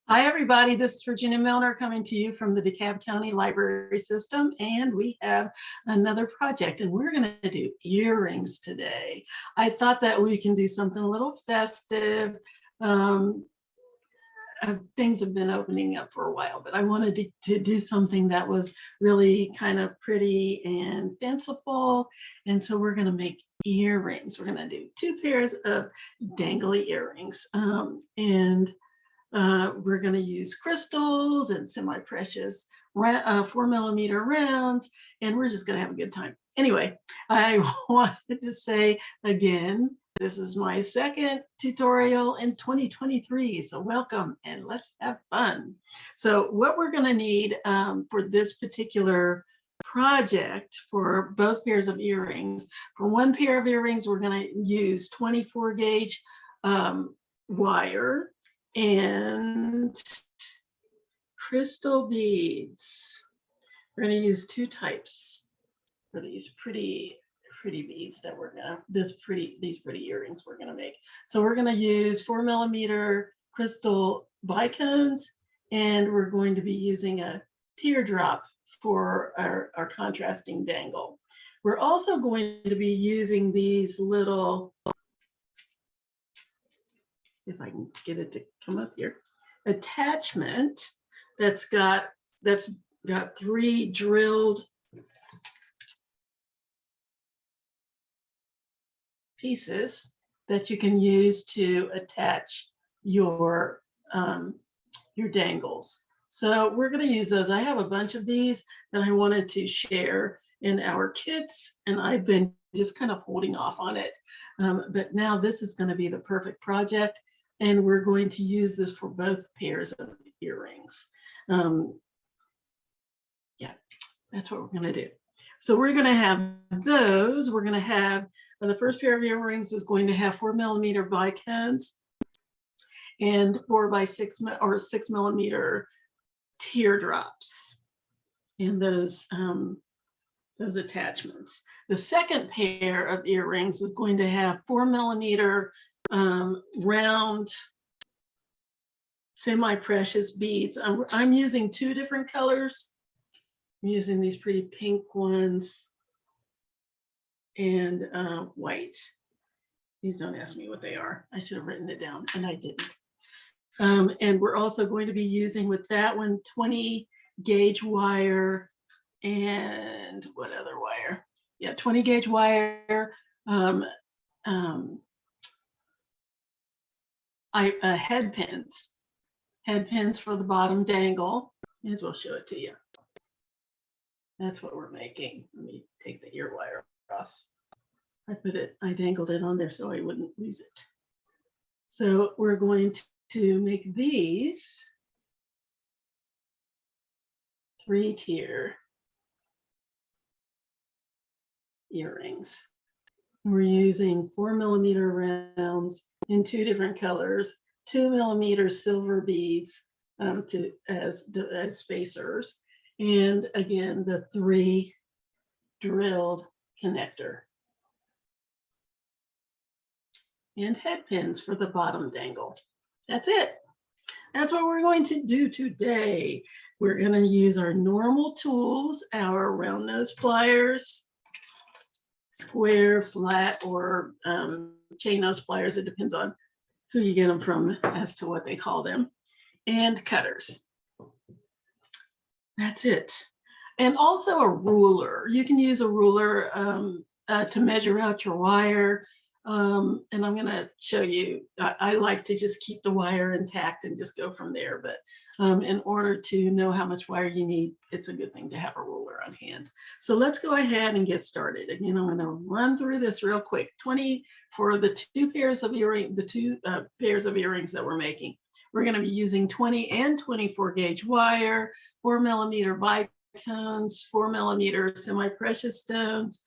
Hi, everybody. This is Virginia Milner coming to you from the DeKalb County Library System, and we have another project, and we're going to do earrings today. I thought that we can do something a little festive. Things have been opening up for a while, but I wanted to do something that was really kind of pretty and fanciful, and so we're going to make earrings. We're going to do 2 pairs of dangly earrings, we're going to use crystals and semi-precious 4mm rounds, and we're just going to have a good time. Anyway, I wanted to say again, this is my second tutorial in 2023, so welcome and let's have fun. So what we're going to need for this particular project for both pairs of earrings, for one pair of earrings, we're going to use 24 gauge wire and crystal beads. We're going to use 2 types for these pretty beads that we're gonna these pretty earrings we're going to make. So we're going to use 4mm crystal bicones, and we're going to be using a teardrop for our contrasting dangle. We're also going to be using these little, if I can get it to come up here, attachment that's got 3 drilled pieces that you can use to attach your dangles. So we're going to use those. I have a bunch of these that I wanted to share in our kits, and I've been just kind of holding off on it. But now this is going to be the perfect project, and we're going to use this for both pairs of earrings. Yeah, that's what we're going to do. So we're going to have those. We're going to have the first pair of earrings is going to have 4mm bicones and 4x6 or 6mm teardrops and those attachments. The second pair of earrings is going to have 4mm round semi-precious beads. I'm using 2 different colors. I'm using these pretty pink ones and white. Please don't ask me what they are. I should have written it down, and I didn't. And we're also going to be using with that one 20 gauge wire and what other wire? Yeah, 20 gauge wire. Head pins for the bottom dangle. May as well show it to you. That's what we're making. Let me take the ear wire off. I dangled it on there so I wouldn't lose it. So we're going to make these 3-tier earrings. We're using 4mm rounds in 2 different colors, 2mm silver beads as spacers, and again the 3 drilled connector and head pins for the bottom dangle. That's it. That's what we're going to do today. We're going to use our normal tools, our round nose pliers, square, flat, or chain nose pliers. It depends on who you get them from as to what they call them, and cutters. That's it. And also a ruler. You can use a ruler to measure out your wire. And I'm going to show you, I like to just keep the wire intact and just go from there. But in order to know how much wire you need, it's a good thing to have a ruler on hand. So let's go ahead and get started. Again, I'm going to run through this real quick. 20 for the 2 pairs of earrings, the 2 pairs of earrings that we're making. We're going to be using 20 and 24 gauge wire, 4mm bicones, 4mm semi-precious stones,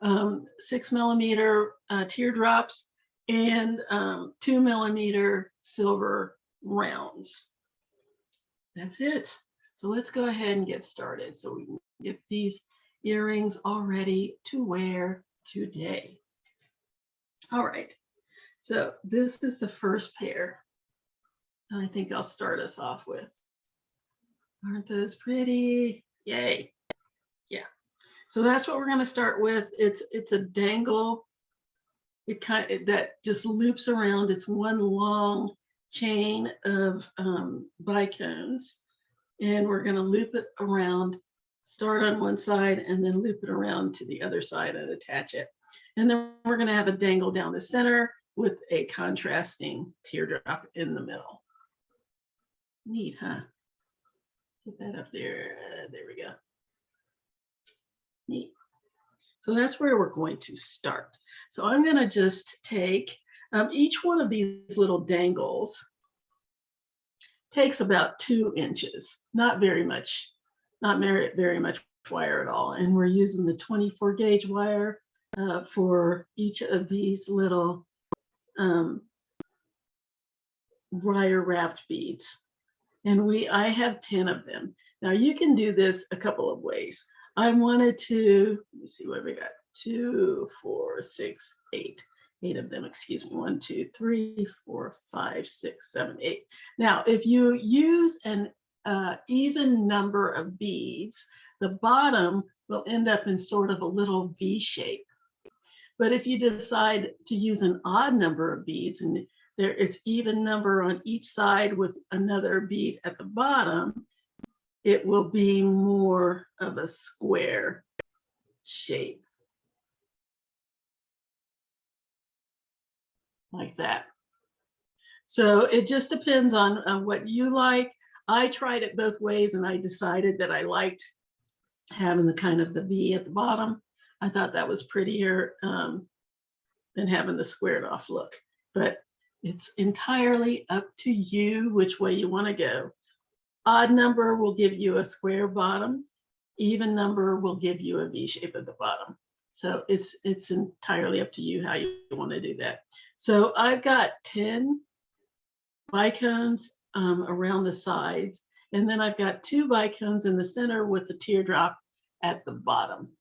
6mm teardrops, and 2mm silver rounds. That's it. So let's go ahead and get started so we can get these earrings all ready to wear today. All right. So this is the first pair I think I'll start us off with. Aren't those pretty? Yay. Yeah. So that's what we're going to start with. It's a dangle. That just loops around. It's one long chain of bicones, and we're going to loop it around, start on one side and then loop it around to the other side and attach it. And then we're going to have a dangle down the center with a contrasting teardrop in the middle. Neat, huh? Get that up there. There we go. Neat. So that's where we're going to start. So I'm going to just take each one of these little dangles takes about 2 inches, not very much, not very much wire at all. And we're using the 24 gauge wire for each of these little wire wrapped beads. And I have 10 of them. Now you can do this a couple of ways. I wanted to, let me see what we got. 2, 4, 6, 8. 8 of them, excuse me. 1, 2, 3, 4, 5, 6, 7, 8. Now, if you use an even number of beads, the bottom will end up in sort of a little V shape. But if you decide to use an odd number of beads, and it's even number on each side with another bead at the bottom, it will be more of a square shape. Like that. So it just depends on what you like. I tried it both ways and I decided that I liked having the kind of the V at the bottom. I thought that was prettier than having the squared off look. But it's entirely up to you which way you want to go. Odd number will give you a square bottom. Even number will give you a V shape at the bottom. So it's entirely up to you how you want to do that. So I've got 10 bicones around the sides, and then I've got 2 bicones in the center with the teardrop at the bottom.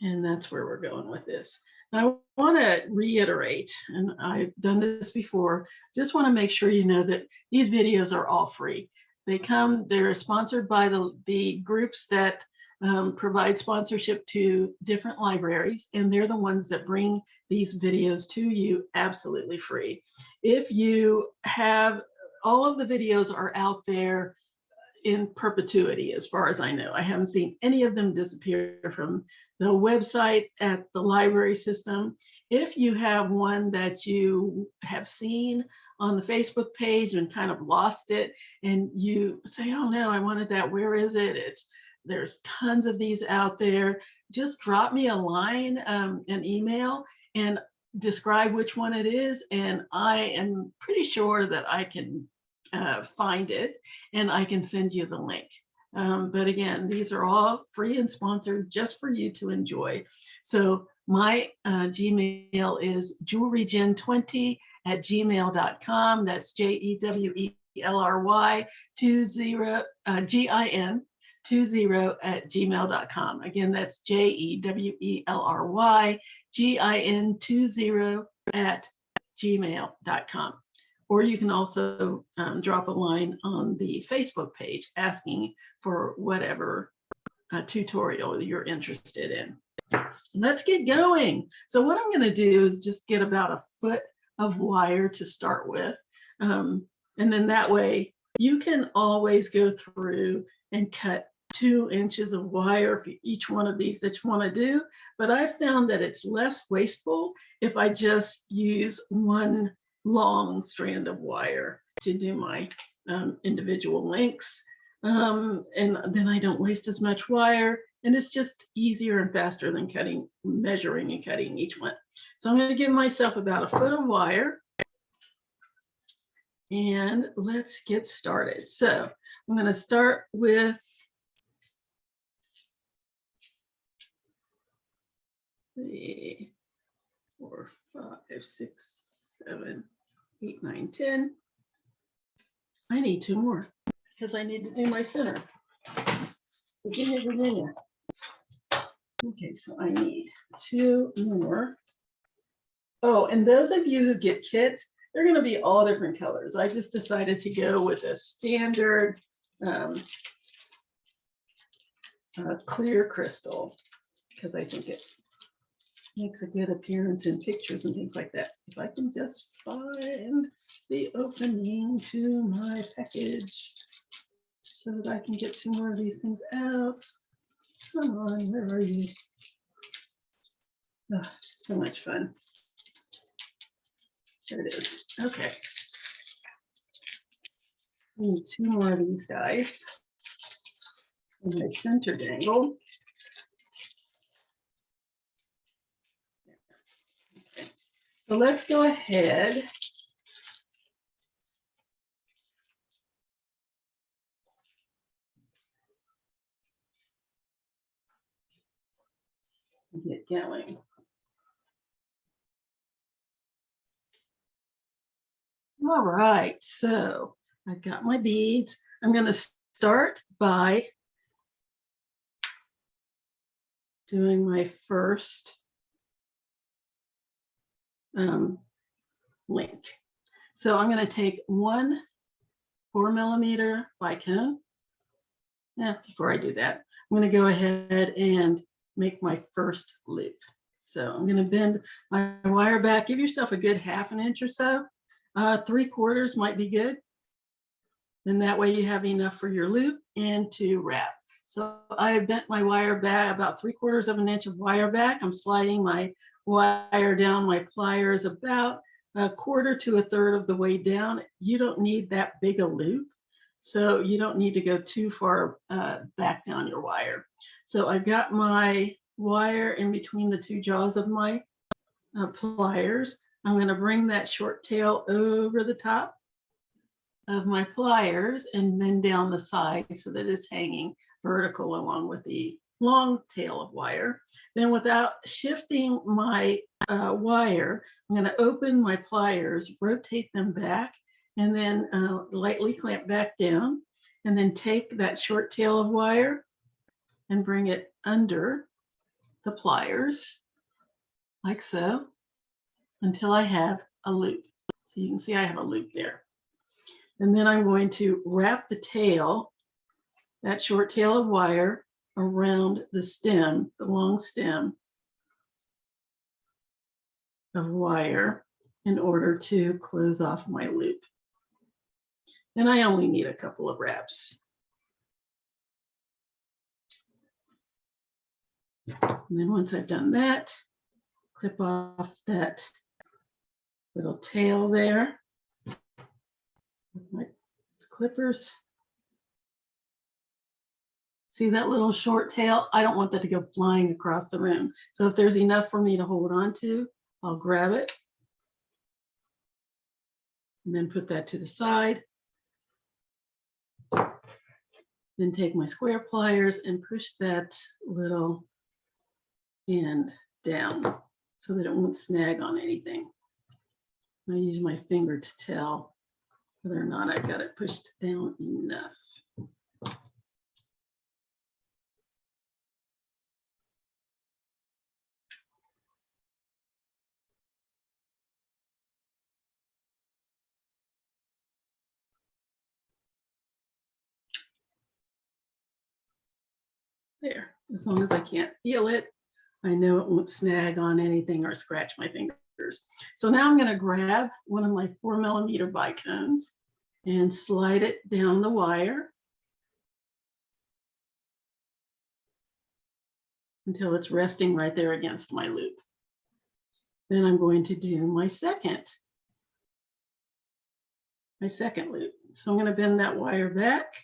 And that's where we're going with this. I want to reiterate, and I've done this before, just want to make sure you know that these videos are all free. They're sponsored by the groups that provide sponsorship to different libraries, and they're the ones that bring these videos to you absolutely free. If you have, all of the videos are out there in perpetuity, as far as I know. I haven't seen any of them disappear from the website at the library system. If you have one that you have seen on the Facebook page and kind of lost it, and you say, oh no, I wanted that, where is it? There's tons of these out there. Just drop me a line, an email, and describe which one it is. And I am pretty sure that I can find it and I can send you the link. But again, these are all free and sponsored just for you to enjoy. So my Gmail is jewelrygen20@gmail.com. That's JEWELRY GIN20@gmail.com. Again, that's JEWELRY GIN20@gmail.com. Or you can also drop a line on the Facebook page asking for whatever tutorial you're interested in. Let's get going. So what I'm going to do is just get about a foot of wire to start with. And then that way you can always go through and cut 2 inches of wire for each one of these that you want to do. But I've found that it's less wasteful if I just use one long strand of wire to do my individual links. And then I don't waste as much wire, and it's just easier and faster than measuring and cutting each one. So I'm going to give myself about a foot of wire, and let's get started. So I'm going to start with 3, 4, 5, 6, 7, 8, 9, 10. I need 2 more because I need to do my center. Virginia, Virginia. Okay, so I need 2 more. Oh, and those of you who get kits, They're going to be all different colors. I just decided to go with a standard clear crystal because I think it makes a good appearance in pictures and things like that. If I can just find the opening to my package so that I can get 2 more of these things out. Come on, where are you? Oh, so much fun. There it is. Okay. I need 2 more of these guys. And my center dangle. Okay. So let's go ahead. And get going. All right, so I've got my beads. I'm going to start by doing my first link. So I'm going to take 1 4mm bicone. Before I do that, I'm going to go ahead and make my first loop. So I'm going to bend my wire back. Give yourself a good 1/2 inch or so. 3/4 might be good. Then that way you have enough for your loop and to wrap. So I bent my wire back about 3/4 inch of wire back. I'm sliding my wire down my pliers about 1/4 to 1/3 of the way down. You don't need that big a loop. So you don't need to go too far back down your wire. So I've got my wire in between the 2 jaws of my pliers. I'm going to bring that short tail over the top of my pliers and then down the side so that it's hanging vertical along with the long tail of wire. Then without shifting my wire, I'm going to open my pliers, rotate them back, and then lightly clamp back down, and then take that short tail of wire and bring it under the pliers like so until I have a loop. So you can see I have a loop there. And then I'm going to wrap the tail, that short tail of wire, around the stem, the long stem of wire in order to close off my loop. And I only need a couple of wraps. And then once I've done that, clip off that little tail there with my clippers. See that little short tail? I don't want that to go flying across the room. So if there's enough for me to hold on to, I'll grab it and then put that to the side. Then take my square pliers and push that little end down so that it won't snag on anything. I use my finger to tell whether or not I've got it pushed down enough. There, as long as I can't feel it, I know it won't snag on anything or scratch my fingers. So now I'm going to grab one of my 4mm bicones and slide it down the wire until it's resting right there against my loop. Then I'm going to do my second loop. So I'm going to bend that wire back,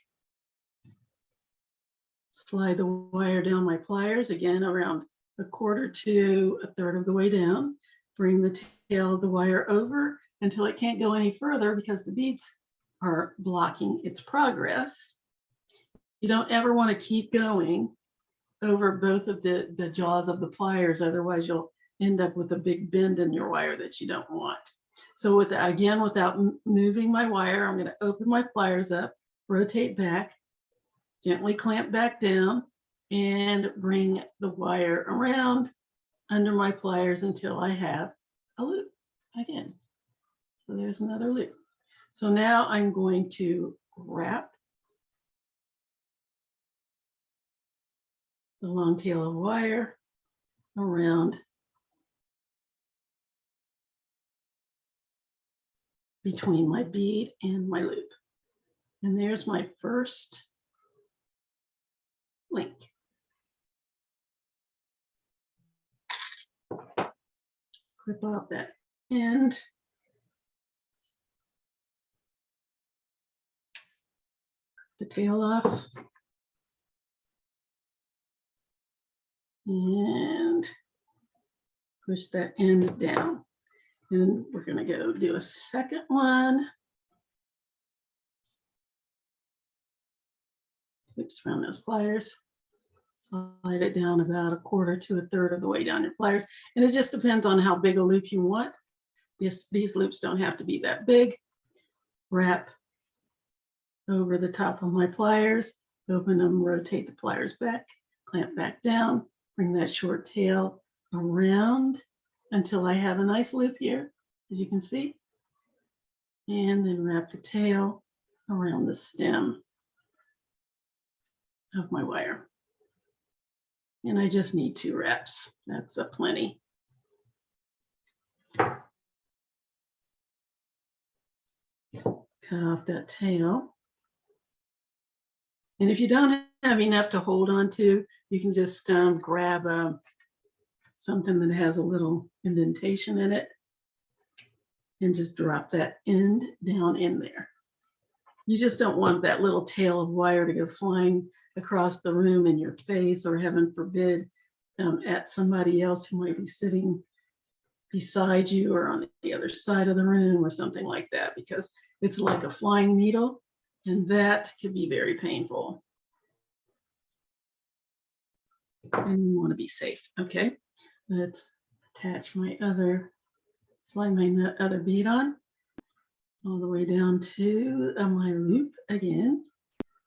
slide the wire down my pliers, again around 1/4 to 1/3 of the way down, bring the tail of the wire over until it can't go any further because the beads are blocking its progress. You don't ever want to keep going over both of the jaws of the pliers, otherwise you'll end up with a big bend in your wire that you don't want. So without moving my wire, I'm going to open my pliers up, rotate back, gently clamp back down, and bring the wire around under my pliers until I have a loop again. So there's another loop. So now I'm going to wrap the long tail of wire around between my bead and my loop. And there's my first link. Clip off that end. The tail off. And push that end down. And we're going to go do a second one. Loops around those pliers. Slide it down about 1/4 to 1/3 of the way down your pliers. And it just depends on how big a loop you want. These loops don't have to be that big. Wrap over the top of my pliers, open them, rotate the pliers back, clamp back down, bring that short tail around until I have a nice loop here, as you can see. And then wrap the tail around the stem of my wire. And I just need 2 wraps. That's a plenty. Cut off that tail. And if you don't have enough to hold on to, you can just grab something that has a little indentation in it and just drop that end down in there. You just don't want that little tail of wire to go flying across the room in your face, or heaven forbid, at somebody else who might be sitting beside you or on the other side of the room or something like that, because it's like a flying needle and that can be very painful. And you want to be safe. Okay, let's attach my other, slide my other bead on all the way down to my loop again.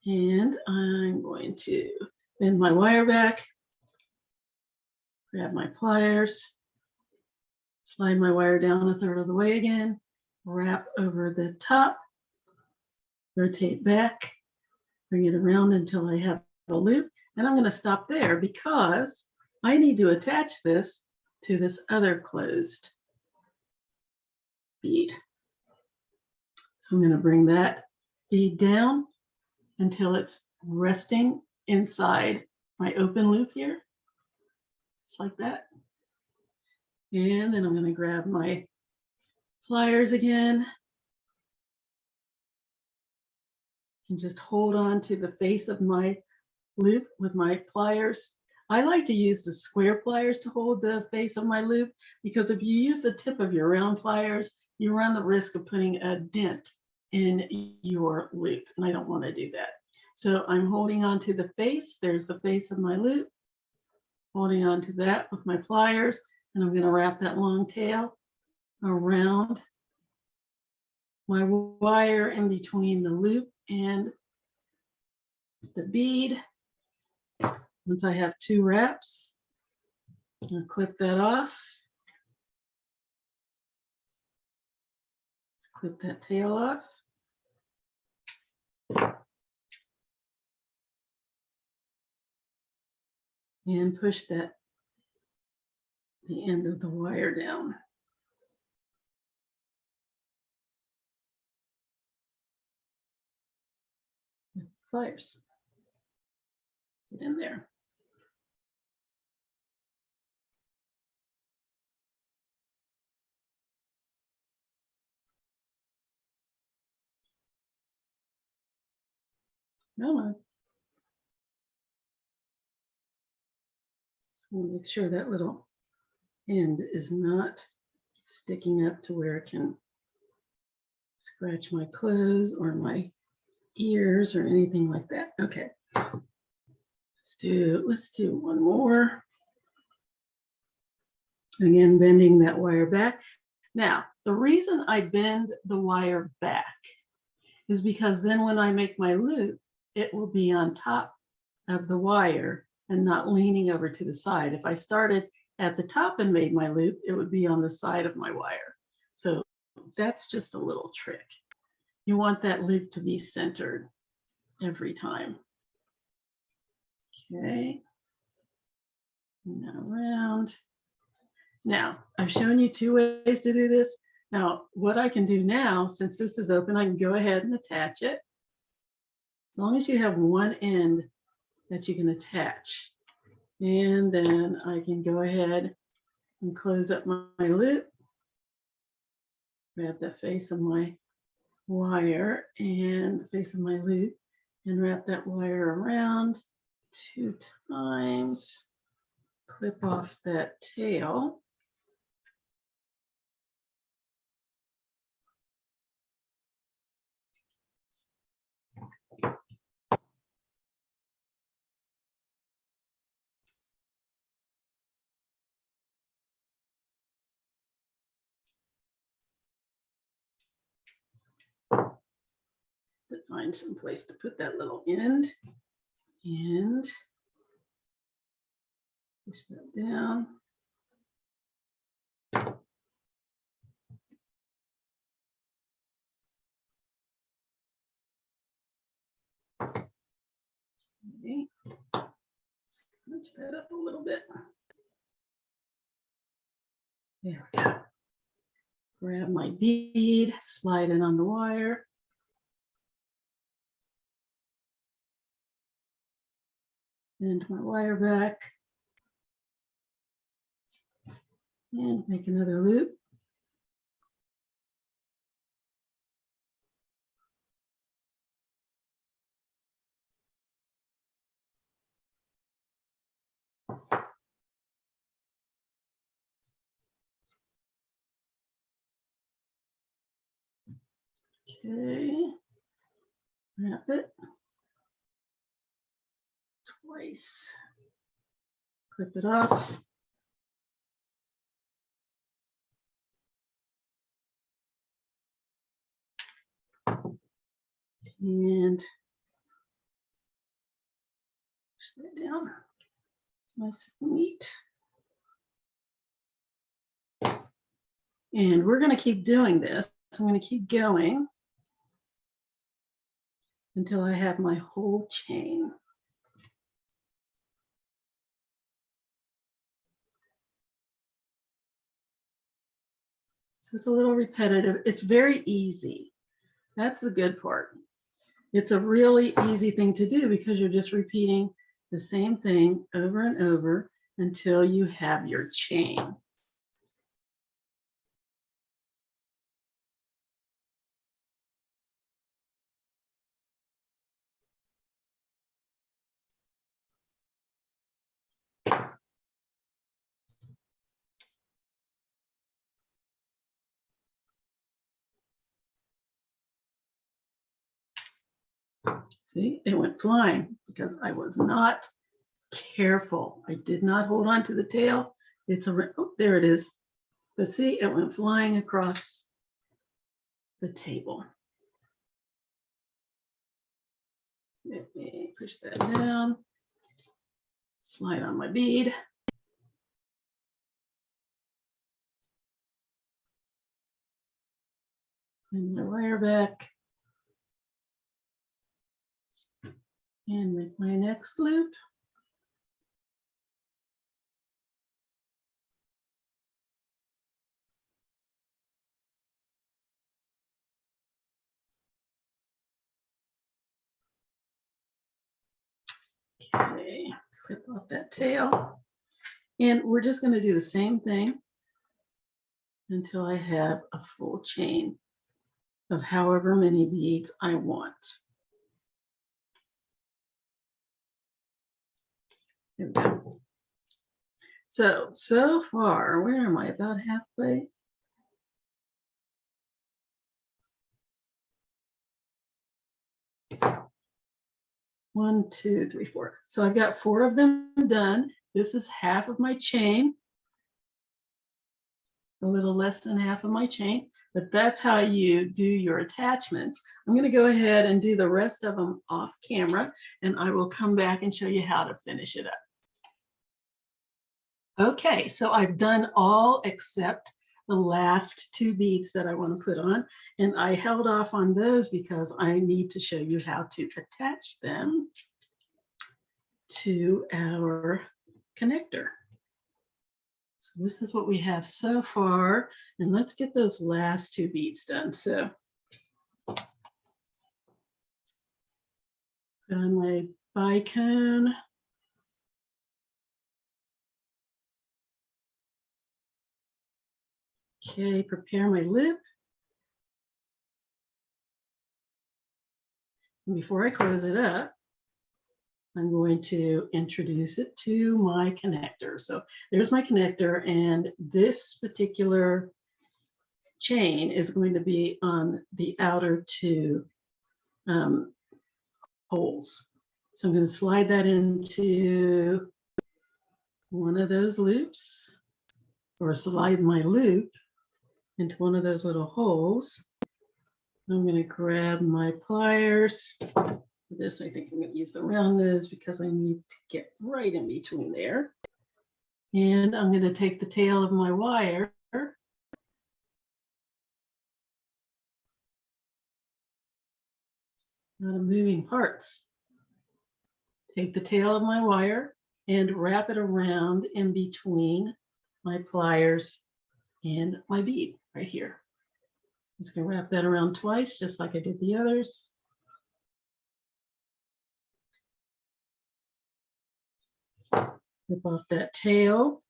And I'm going to bend my wire back, grab my pliers, slide my wire down 1/3 of the way again, wrap over the top, rotate back, bring it around until I have a loop. And I'm going to stop there because I need to attach this to this other closed bead. So I'm going to bring that bead down until it's resting inside my open loop here, just like that. And then I'm going to grab my pliers again and just hold on to the face of my loop with my pliers. I like to use the square pliers to hold the face of my loop, because if you use the tip of your round pliers, you run the risk of putting a dent in your loop, and I don't want to do that. So I'm holding on to the face. There's the face of my loop, holding on to that with my pliers, and I'm going to wrap that long tail around my wire in between the loop and the bead. Once I have 2 wraps, I'll clip that off. Let's clip that tail off. And push the end of the wire down. With pliers. Get in there. Come on. So we'll make sure that little end is not sticking up to where it can scratch my clothes or my ears or anything like that. Okay. Let's do one more. Again, bending that wire back. Now, the reason I bend the wire back is because then when I make my loop, it will be on top of the wire and not leaning over to the side. If I started at the top and made my loop, it would be on the side of my wire. So That's just a little trick. You want that loop to be centered every time. Okay. Now around. Now, I've shown you 2 ways to do this. Now, what I can do now, since this is open, I can go ahead and attach it. As long as you have one end that you can attach. And then I can go ahead and close up my loop. Grab the face of my wire and the face of my loop and wrap that wire around 2 times. Clip off that tail. To find some place to put that little end and push that down. Okay. Scrunch that up a little bit. There we go. Grab my bead, slide it on the wire. Bend my wire back. And make another loop. Okay, wrap it twice. Clip it off. And push that down. Nice and neat. And we're going to keep doing this. I'm going to keep going until I have my whole chain. So it's a little repetitive. It's very easy. That's the good part. It's a really easy thing to do because you're just repeating the same thing over and over until you have your chain. See, it went flying because I was not careful. I did not hold on to the tail. It's a, oh, there it is. But see, it went flying across the table. Let me push that down, slide on my bead. Bring my wire back. And make my next loop. Okay, clip off that tail. And we're just going to do the same thing until I have a full chain of however many beads I want. There we go. So far, where am I? About halfway. One, two, three, four. So I've got 4 of them done. This is half of my chain, a little less than half of my chain, but that's how you do your attachments. I'm going to go ahead and do the rest of them off camera, and I will come back and show you how to finish it up. Okay, so I've done all except the last 2 beads that I want to put on. And I held off on those because I need to show you how to attach them to our connector. So this is what we have so far. And let's get those last 2 beads done. So put on my bicone. Okay, prepare my loop. And before I close it up, I'm going to introduce it to my connector. So there's my connector, and this particular chain is going to be on the outer 2 holes. So I'm going to slide that into one of those loops, or slide my loop into one of those little holes. I'm going to grab my pliers. For this, I think I'm going to use the round nose because I need to get right in between there. And I'm going to take the tail of my wire out of moving parts. Take the tail of my wire and wrap it around in between my pliers and my bead right here. I'm just going to wrap that around twice, just like I did the others. Rip off that tail.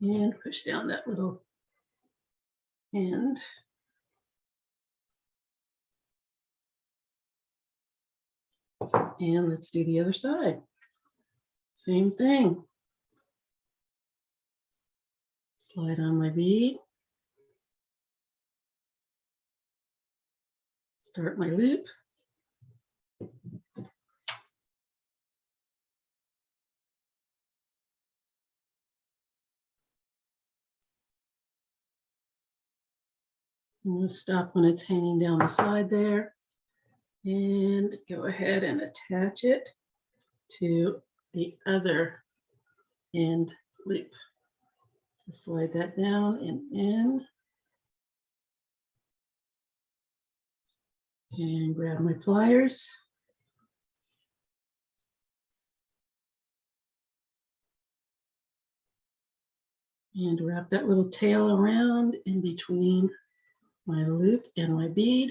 And push down that little end. And let's do the other side. Same thing. Slide on my bead. Start my loop. I'm going to stop when it's hanging down the side there and go ahead and attach it to the other end loop. So slide that down and in. And grab my pliers. And wrap that little tail around in between my loop and my bead.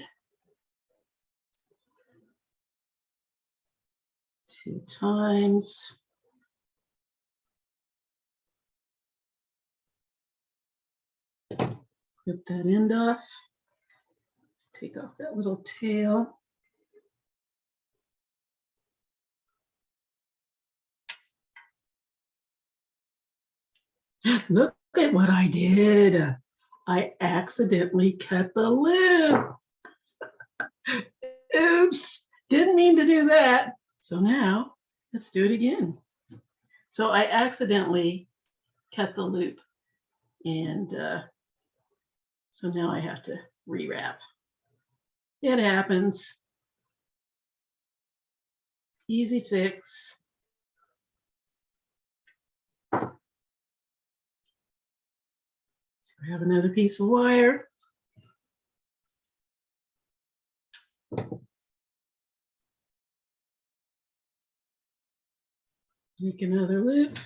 2 times. Clip that end off. Let's take off that little tail. Look at what I did. I accidentally cut the loop. Oops, didn't mean to do that. So now let's do it again. So I accidentally cut the loop, and so now I have to rewrap. It happens. Easy fix. Grab another piece of wire. Make another loop.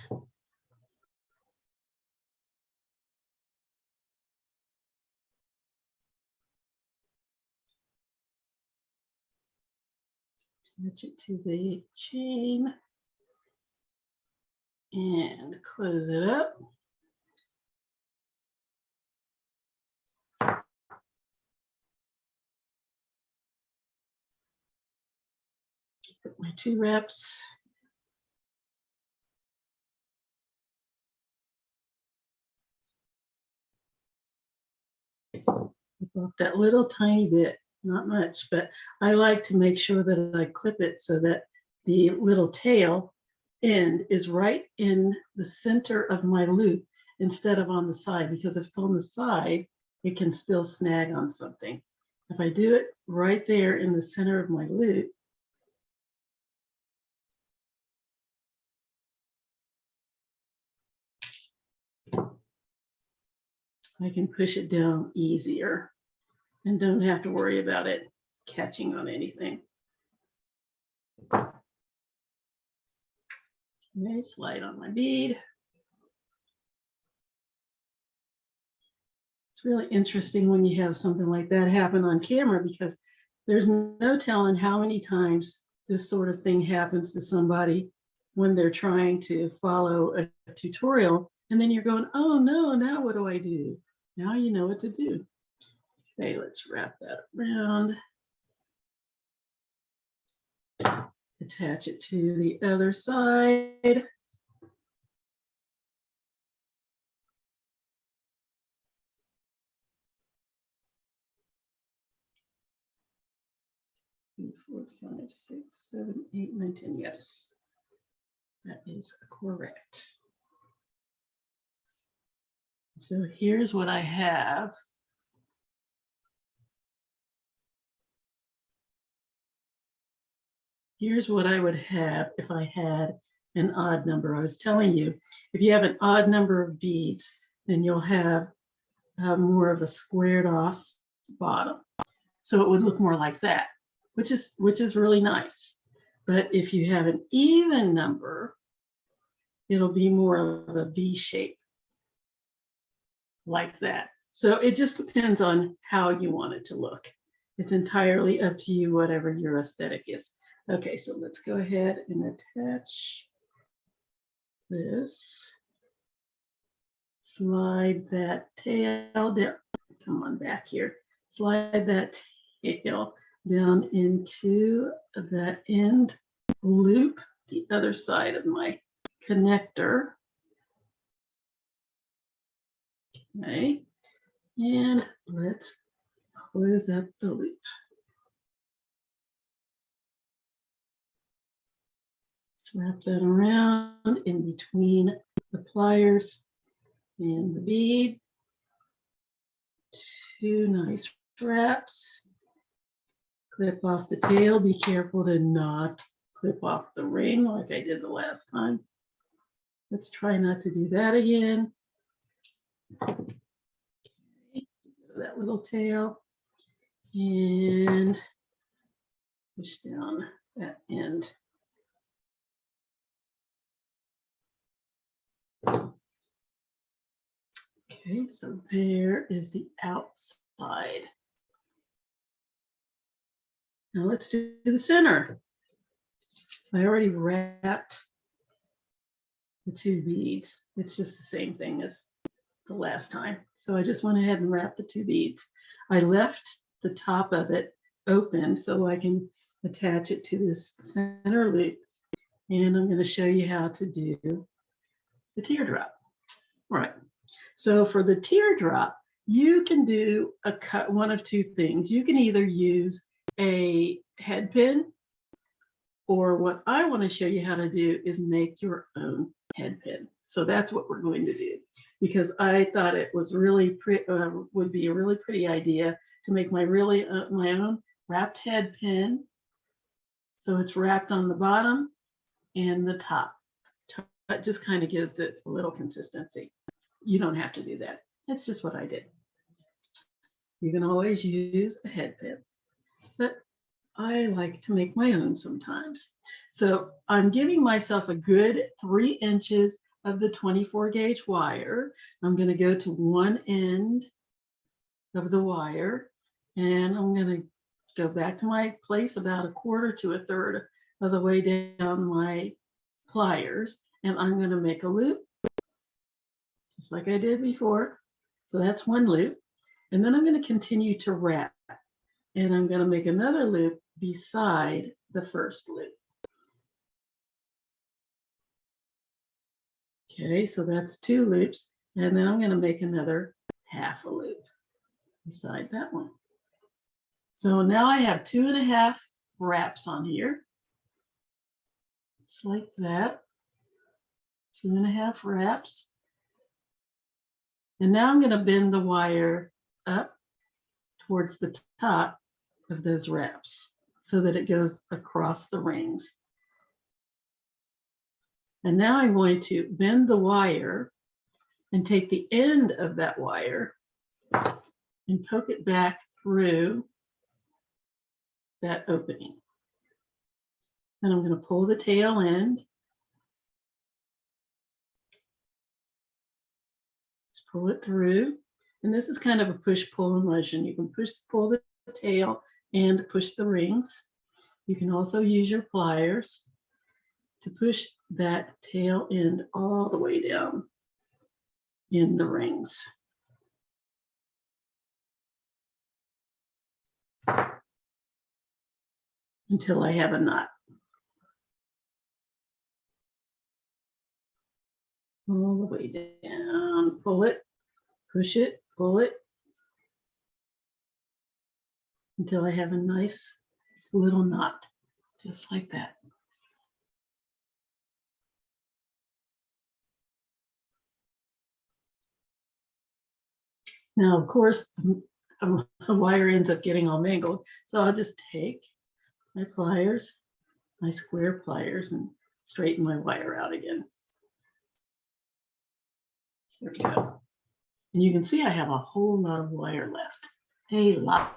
Attach it to the chain and close it up. Put my 2 wraps. Rip off that little tiny bit, not much, but I like to make sure that I clip it so that the little tail end is right in the center of my loop instead of on the side, because if it's on the side, it can still snag on something. If I do it right there in the center of my loop, I can push it down easier and don't have to worry about it catching on anything. Okay, slide on my bead. It's really interesting when you have something like that happen on camera, because there's no telling how many times this sort of thing happens to somebody when they're trying to follow a tutorial, and then you're going, oh no, now what do I do? Now you know what to do. Okay, let's wrap that around. Attach it to the other side. Two, 4, 5, 6, 7, 8, 9, 10. Yes, that is correct. So here's what I have. Here's what I would have if I had an odd number. I was telling you, if you have an odd number of beads, then you'll have more of a squared off bottom. So it would look more like that, which is really nice. But if you have an even number, it'll be more of a V shape like that. So it just depends on how you want it to look. It's entirely up to you, whatever your aesthetic is. Okay, so let's go ahead and attach this. Slide that tail down. Come on back here. Slide that tail down into that end loop, the other side of my connector. Okay, and let's close up the loop. Let's wrap that around in between the pliers and the bead. 2 nice wraps. Clip off the tail. Be careful to not clip off the ring like I did the last time. Let's try not to do that again. Okay, that little tail and push down that end. Okay, so there is the outside. Now let's do the center. I already wrapped the 2 beads. It's just the same thing as the last time. So I just went ahead and wrapped the 2 beads. I left the top of it open so I can attach it to this center loop. And I'm going to show you how to do the teardrop. All right. So for the teardrop, you can do one of 2 things. You can either use a head pin, or what I want to show you how to do is make your own head pin. So that's what we're going to do, because I thought it was really would be a really pretty idea to make my own wrapped head pin. So it's wrapped on the bottom and the top. That just kind of gives it a little consistency. You don't have to do that. That's just what I did. You can always use a head pin, but I like to make my own sometimes. So I'm giving myself a good 3 inches of the 24 gauge wire. I'm going to go to one end of the wire, and I'm going to go back to my place about 1/4 to 1/3 of the way down my pliers, and I'm going to make a loop just like I did before. So that's one loop, and then I'm going to continue to wrap, and I'm going to make another loop beside the first loop. Okay, so that's 2 loops, and then I'm going to make another 1/2 a loop beside that one. So now I have 2 1/2 wraps on here. Just like that. 2 1/2 wraps. And now I'm going to bend the wire up towards the top of those wraps so that it goes across the rings. And now I'm going to bend the wire and take the end of that wire and poke it back through that opening. And I'm going to pull the tail end. Let's pull it through. And this is kind of a push-pull motion. You can pull the tail and push the rings. You can also use your pliers to push that tail end all the way down in the rings. Until I have a knot. All the way down, pull it, push it, pull it, until I have a nice little knot, just like that. Now, of course, the wire ends up getting all mangled, so I'll just take my pliers, my square pliers, and straighten my wire out again. There we go. And you can see I have a whole lot of wire left, a lot.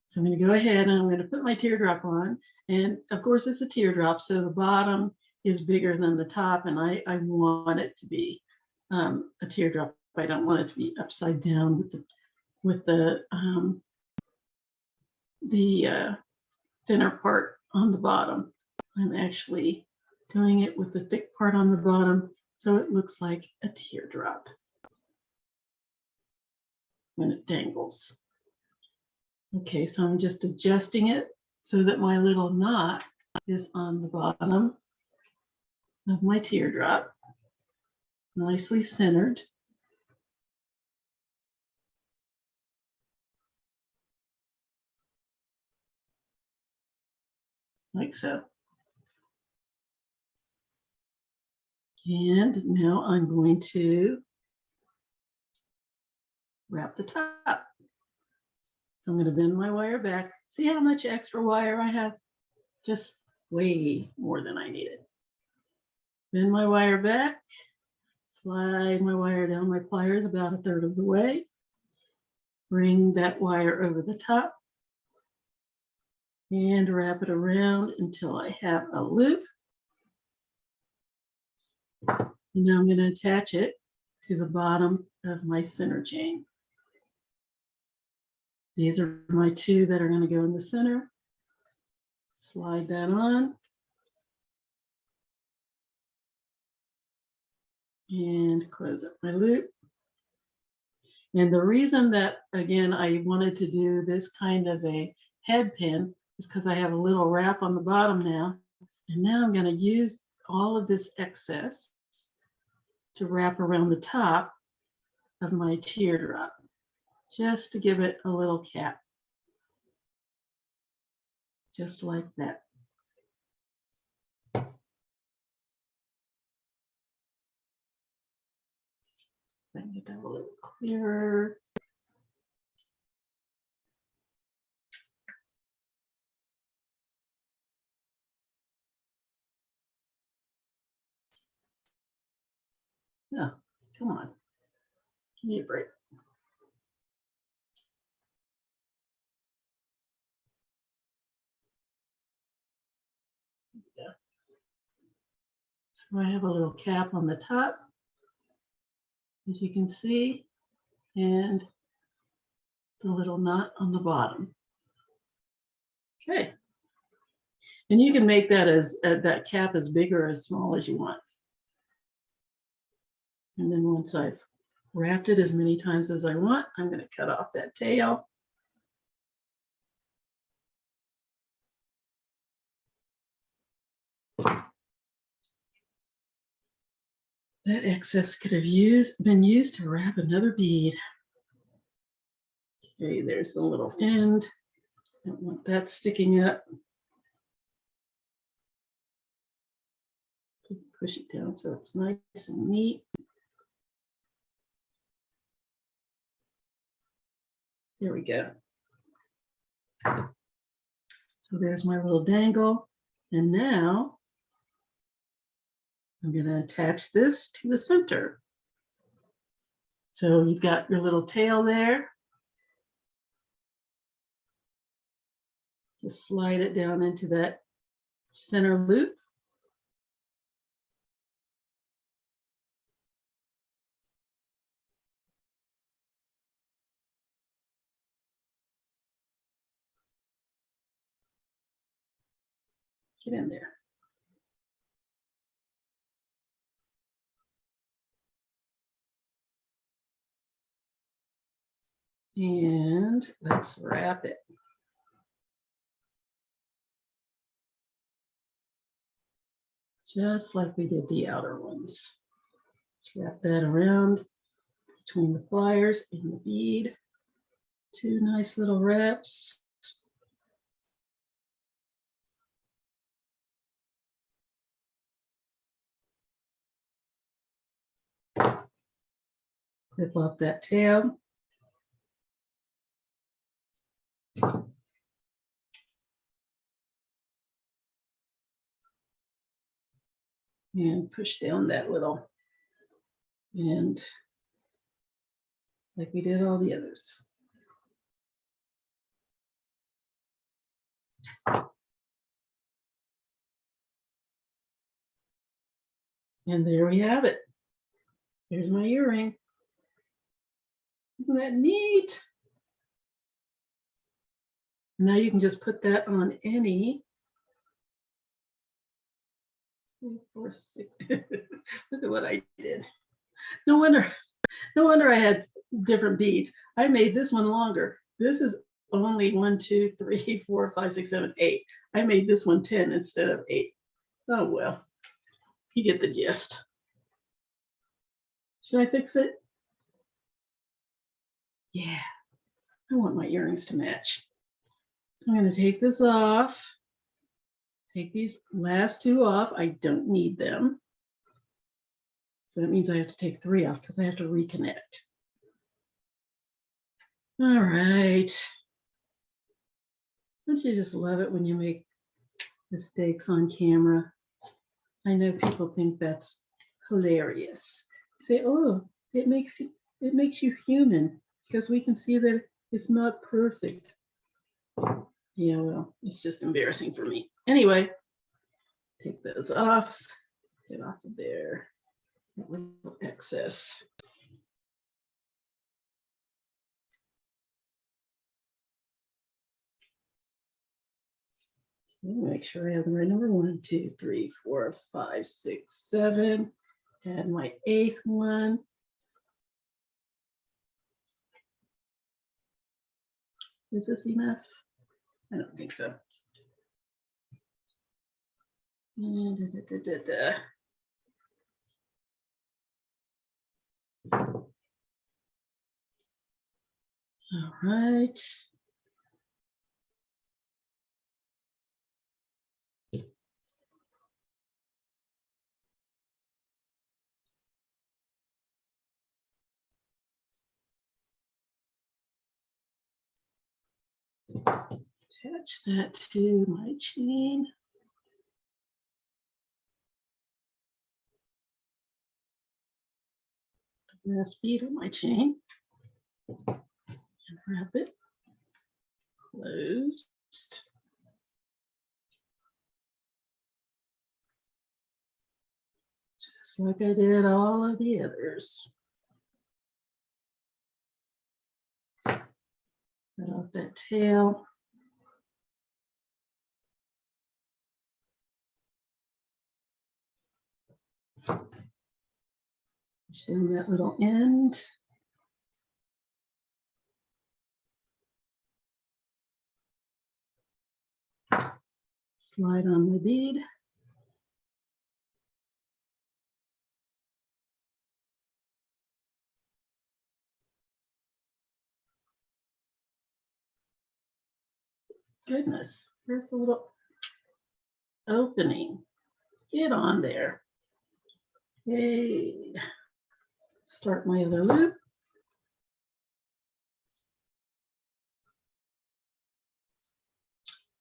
So I'm going to go ahead and I'm going to put my teardrop on. And of course, it's a teardrop, so the bottom is bigger than the top, and I want it to be a teardrop. I don't want it to be upside down with the thinner part on the bottom. I'm actually doing it with the thick part on the bottom, so it looks like a teardrop when it dangles. Okay, so I'm just adjusting it so that my little knot is on the bottom of my teardrop, nicely centered. Like so. And now I'm going to wrap the top. So I'm going to bend my wire back. See how much extra wire I have? Just way more than I needed. Bend my wire back, slide my wire down my pliers about 1/3 of the way. Bring that wire over the top and wrap it around until I have a loop. And now I'm going to attach it to the bottom of my center chain. These are my 2 that are going to go in the center. Slide that on. And close up my loop. And the reason that, again, I wanted to do this kind of a head pin is because I have a little wrap on the bottom now. And now I'm going to use all of this excess to wrap around the top of my teardrop, just to give it a little cap. Just like that. I can get that a little clearer. No, come on. Give me a break. Yeah. So I have a little cap on the top, as you can see, and the little knot on the bottom. Okay. And you can make that as that cap as big or as small as you want. And then once I've wrapped it as many times as I want, I'm going to cut off that tail. That excess could have been used to wrap another bead. Okay, there's the little end. Don't want that sticking up. Push it down so it's nice and neat. There we go. So there's my little dangle. And now I'm going to attach this to the center. So you've got your little tail there. Just slide it down into that center loop. Get in there. And let's wrap it. Just like we did the outer ones. Let's wrap that around between the pliers and the bead. Two nice little wraps. Clip off that tail. And push down that little end, just like we did all the others. And there we have it. There's my earring. Isn't that neat? Now you can just put that on any 3, 4, 6. Look at what I did. No wonder I had different beads. I made this one longer. This is only 1, 2, 3, 4, 5, 6, 7, 8. I made this one 10 instead of 8. Oh well, you get the gist. Should I fix it? Yeah, I want my earrings to match. So I'm going to take this off. Take these last 2 off. I don't need them. So that means I have to take 3 off because I have to reconnect. All right. Don't you just love it when you make mistakes on camera? I know people think that's hilarious. They say, oh, it makes you human because we can see that it's not perfect. Yeah, well, it's just embarrassing for me. Anyway, take those off. Get off of there. That little excess. Make sure I have the right number. 1, 2, 3, 4, 5, 6, 7. And my 8th one. Is this enough? I don't think so. And All right. Attach that to my chain. The last bead of my chain. And wrap it closed. Just like I did all of the others. Cut off that tail. Push down that little end. Slide on the bead. Goodness, there's a little opening. Get on there. Hey, start my other loop.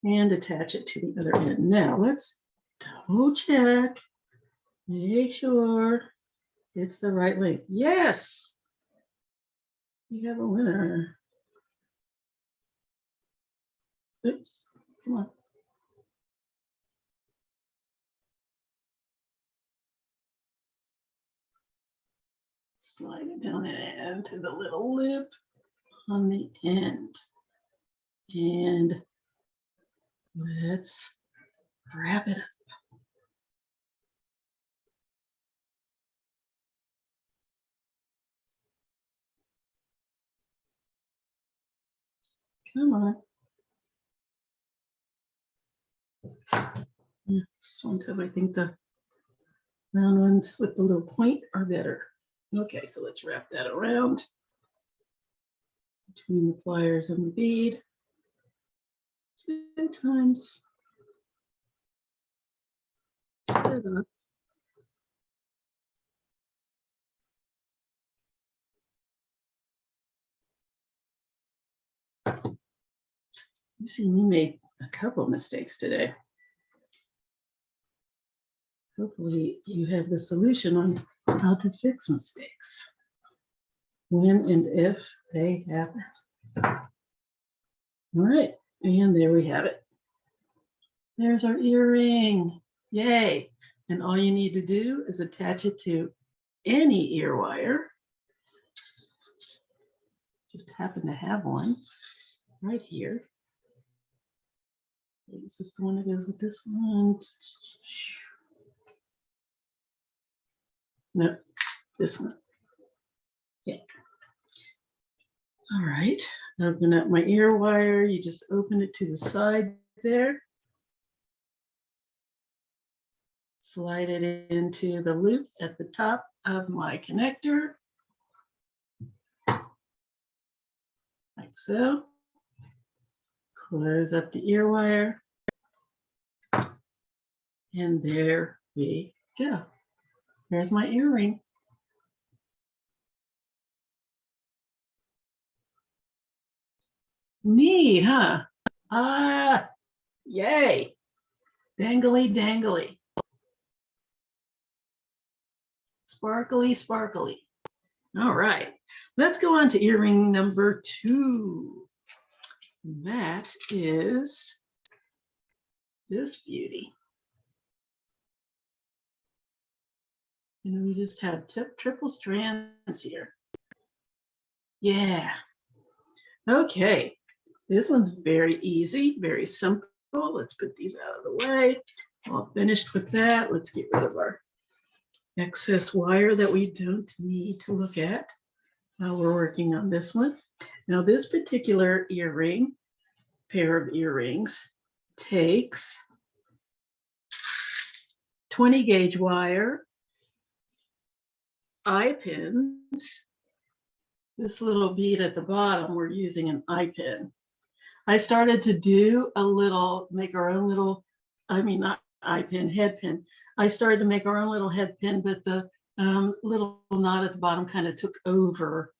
and attach it to the other end. Now let's double check, make sure it's the right length. Yes, you have a winner. Oops, come on. Slide it down into the little loop on the end. And let's wrap it up. Come on. This one time, I think the round ones with the little point are better. Okay, so let's wrap that around between the pliers and the bead 2 times. You see, we made a couple of mistakes today. Hopefully you have the solution on how to fix mistakes when and if they happen. All right, and there we have it. There's our earring. Yay. And all you need to do is attach it to any ear wire. Just happen to have one right here. This is the one that goes with this one. No, this one. Yeah. All right, open up my ear wire. You just open it to the side there. Slide it into the loop at the top of my connector. Like so. Close up the ear wire. And there we go. There's my earring. Neat, huh? Ah, yay. Dangly, dangly. Sparkly, sparkly. All right, let's go on to earring number 2. That is this beauty. And we just have triple strands here. Yeah. Okay, this one's very easy, very simple. Let's put these out of the way. All finished with that. Let's get rid of our excess wire that we don't need to look at while we're working on this one. Now this particular earring, pair of earrings, takes 20 gauge wire, eye pins. This little bead at the bottom, we're using an eye pin. I started to do a little, make our own little, I mean, not eye pin, head pin. I started to make our own little head pin, but the little knot at the bottom kind of took over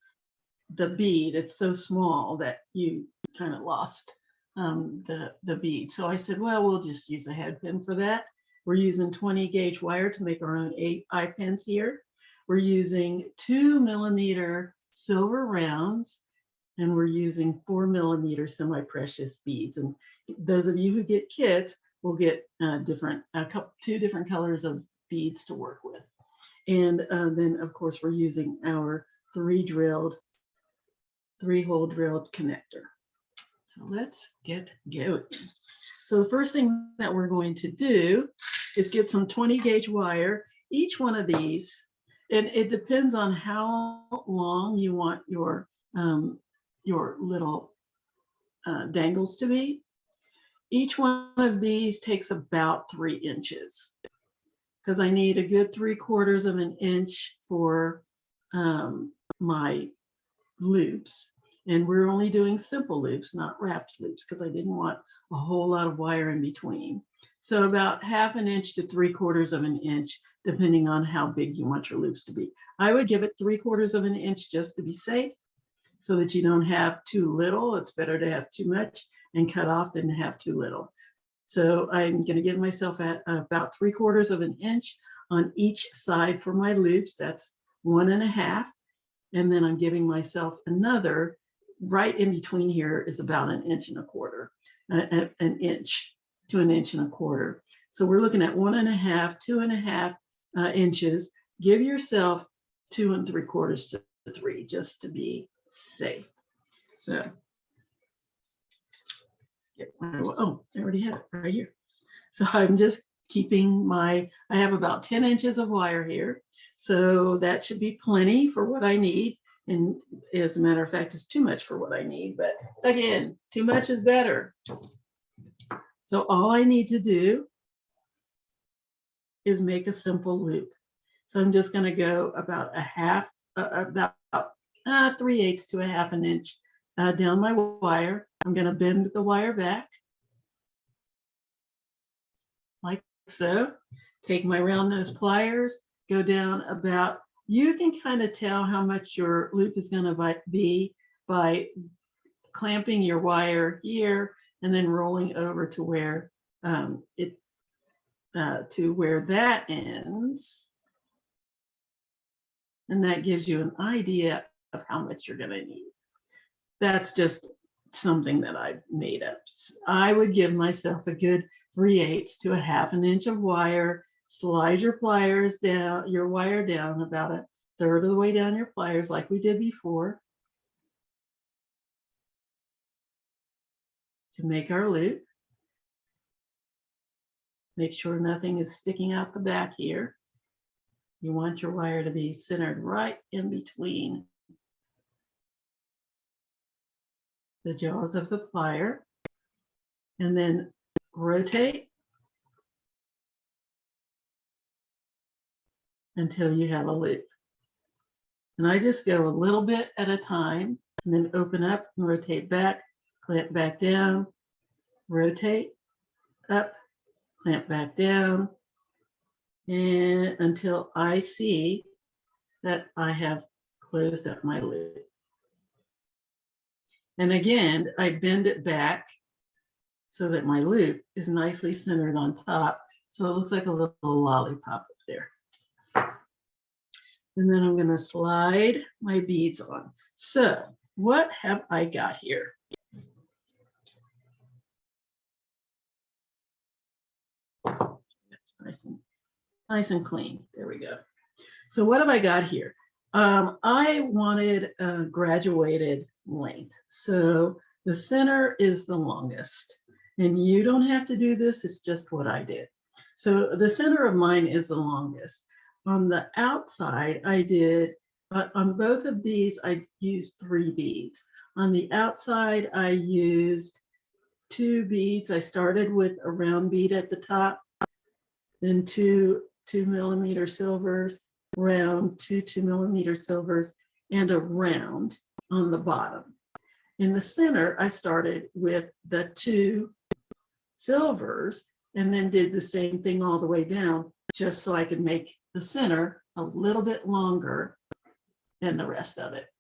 the bead. It's so small that you kind of lost the bead. So I said, well, we'll just use a head pin for that. We're using 20 gauge wire to make our own 8 eye pins here. We're using 2 millimeter silver rounds, and we're using 4 millimeter semi-precious beads. And those of you who get kits will get 2 different colors of beads to work with. And then of course we're using our 3-hole drilled connector. So let's get going. So the first thing that we're going to do is get some 20 gauge wire. Each one of these, and it depends on how long you want your little dangles to be. Each one of these takes about 3 inches because I need a good 3/4 of an inch for my loops. And we're only doing simple loops, not wrapped loops, because I didn't want a whole lot of wire in between. So about 1/2 inch to 3/4 of an inch, depending on how big you want your loops to be. I would give it 3/4 of an inch just to be safe, so that you don't have too little. It's better to have too much and cut off, didn't have too little. So I'm going to give myself at about 3/4 of an inch on each side for my loops. That's 1.5. And then I'm giving myself another right in between here is about 1.25 inches, an inch to 1.25 inches. So we're looking at 1.5, 2.5 inches. Give yourself 2 3/4 to 3 just to be safe. So, oh, I already have it right here. So I'm just keeping I have about 10 inches of wire here. So that should be plenty for what I need. And as a matter of fact, it's too much for what I need. But again, too much is better. So all I need to do is make a simple loop. So I'm just going to go about about 3/8 to 1/2 inch down my wire. I'm going to bend the wire back like so. Take my round nose pliers, go down about, you can kind of tell how much your loop is going to be by clamping your wire here and then rolling over to where that ends. And that gives you an idea of how much you're going to need. That's just something that I've made up. I would give myself a good 3/8 to 1/2 inch of wire. Slide your pliers down, your wire down about 1/3 of the way down your pliers like we did before to make our loop. Make sure nothing is sticking out the back here. You want your wire to be centered right in between the jaws of the plier, and then rotate until you have a loop. And I just go a little bit at a time and then open up and rotate back, clamp back down, rotate up, clamp back down, and until I see that I have closed up my loop. And again, I bend it back so that my loop is nicely centered on top. So it looks like a little lollipop up there. And then I'm going to slide my beads on. So what have I got here? That's nice and clean. There we go. So what have I got here? I wanted a graduated length. So the center is the longest. And you don't have to do this, it's just what I did. So the center of mine is the longest. On the outside, I did, on both of these, I used 3 beads. On the outside, I used 2 beads. I started with a round bead at the top, then 2 2mm silvers, round 2 2mm silvers, and a round on the bottom. In the center, I started with the 2 silvers and then did the same thing all the way down, just so I could make the center a little bit longer than the rest of it.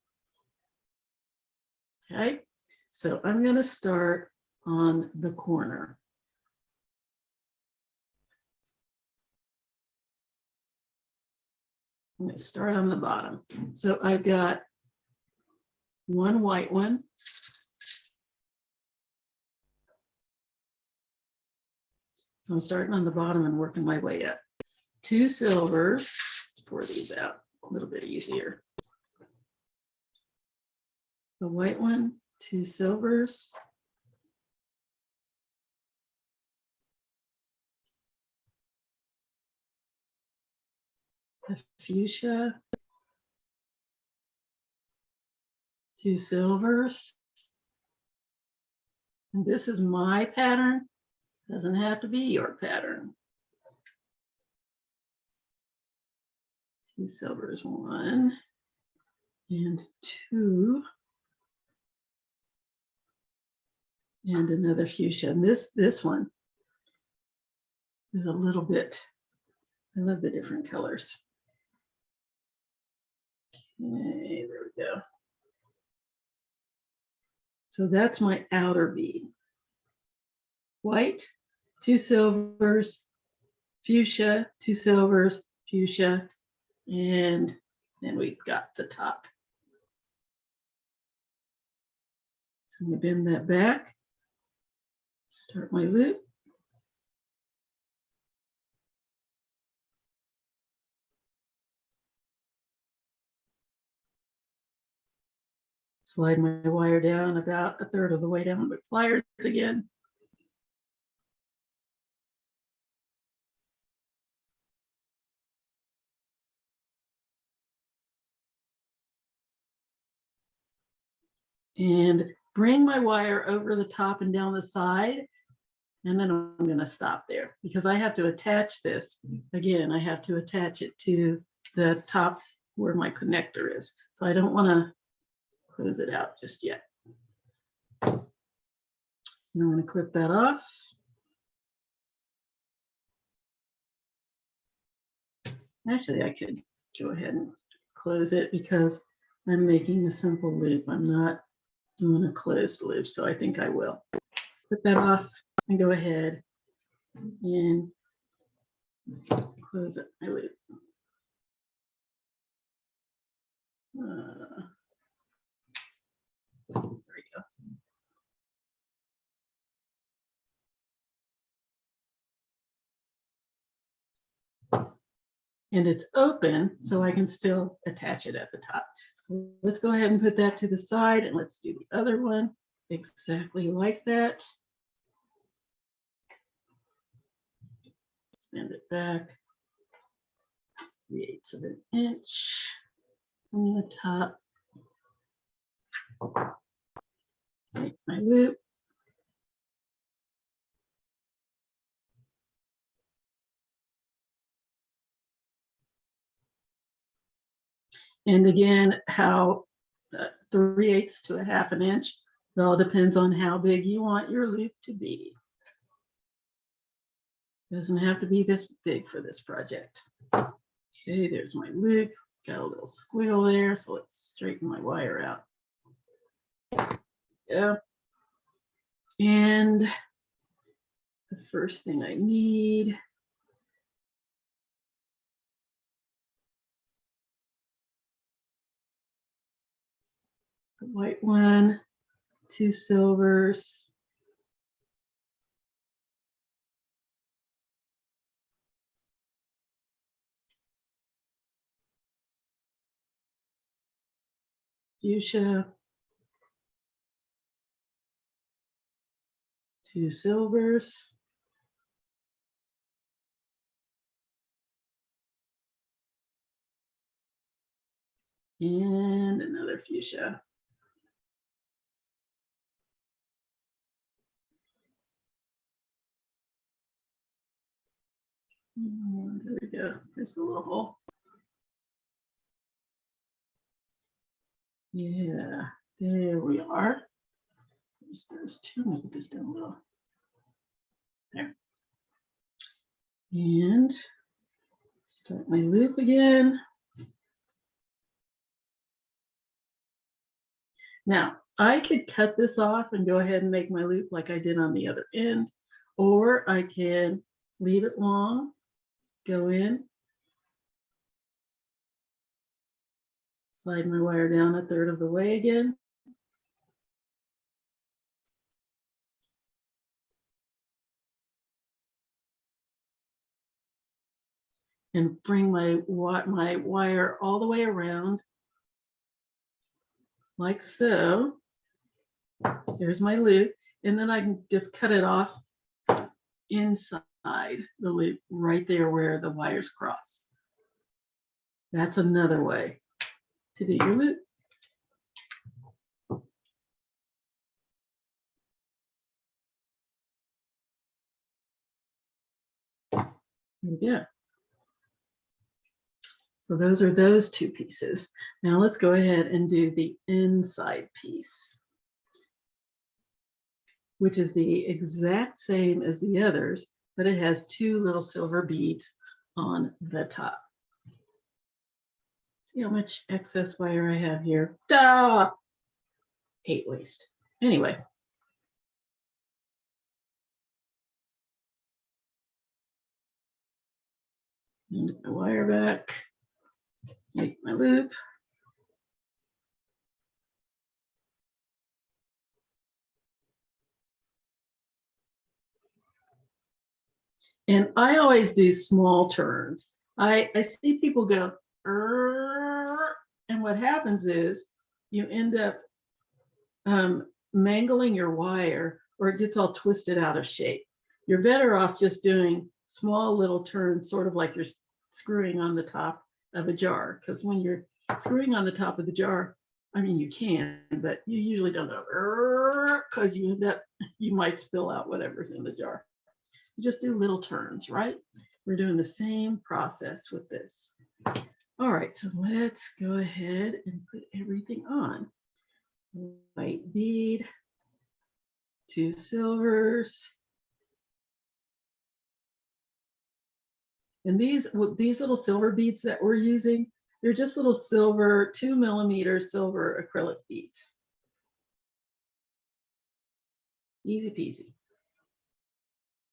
Okay, so I'm going to start on the corner. I'm going to start on the bottom. So I've got 1 white one, so I'm starting on the bottom and working my way up. 2 silvers. Let's pour these out a little bit easier. The white one, 2 silvers. The fuchsia, 2 silvers. And this is my pattern. Doesn't have to be your pattern. 2 silvers, 1 and 2, and another fuchsia. And this one is a little bit, I love the different colors. Okay, there we go. So that's my outer bead. white, 2 silvers, fuchsia, 2 silvers, fuchsia, and then we've got the top. So I'm going to bend that back, start my loop. Slide my wire down about 1/3 of the way down with pliers again. And bring my wire over the top and down the side. And then I'm going to stop there because I have to attach this. Again, I have to attach it to the top where my connector is. So I don't want to close it out just yet. And I'm going to clip that off. Actually, I could go ahead and close it because I'm making a simple loop. I'm not doing a closed loop, so I think I will. Put that off and go ahead and close it, my loop. There we go. And it's open, so I can still attach it at the top. So let's go ahead and put that to the side, and let's do the other one exactly like that. Bend it back 3/8 of an inch from the top. Make my loop. And again, how 3/8 to 1/2 inch. It all depends on how big you want your loop to be. Doesn't have to be this big for this project. Okay, there's my loop. Got a little squiggle there, so let's straighten my wire out. Yeah. And the first thing I need the white one, 2 silvers, fuchsia, 2 silvers, and another fuchsia. And there we go. There's the little hole. Yeah, there we are. There's those two. Let me put this down a little. There. And start my loop again. Now, I could cut this off and go ahead and make my loop like I did on the other end, or I can leave it long, go in, slide my wire down 1/3 of the way again. And bring my wire all the way around, like so. There's my loop, and then I can just cut it off inside the loop, right there where the wires cross. That's another way to do your loop. There we go. So those are those two pieces. Now let's go ahead and do the inside piece, which is the exact same as the others, but it has 2 little silver beads on the top. See how much excess wire I have here? Duh! 8 waste. Anyway, And my wire back, make my loop. And I always do small turns. I see people go, and what happens is you end up mangling your wire, or it gets all twisted out of shape. You're better off just doing small little turns, sort of like you're screwing on the top of a jar. Because when you're screwing on the top of the jar, I mean, you can, but you usually don't go, because you might spill out whatever's in the jar. You just do little turns, right? We're doing the same process with this. All right, so let's go ahead and put everything on. White bead, 2 silvers. And these little silver beads that we're using, they're just little silver, 2 millimeter silver acrylic beads. Easy peasy.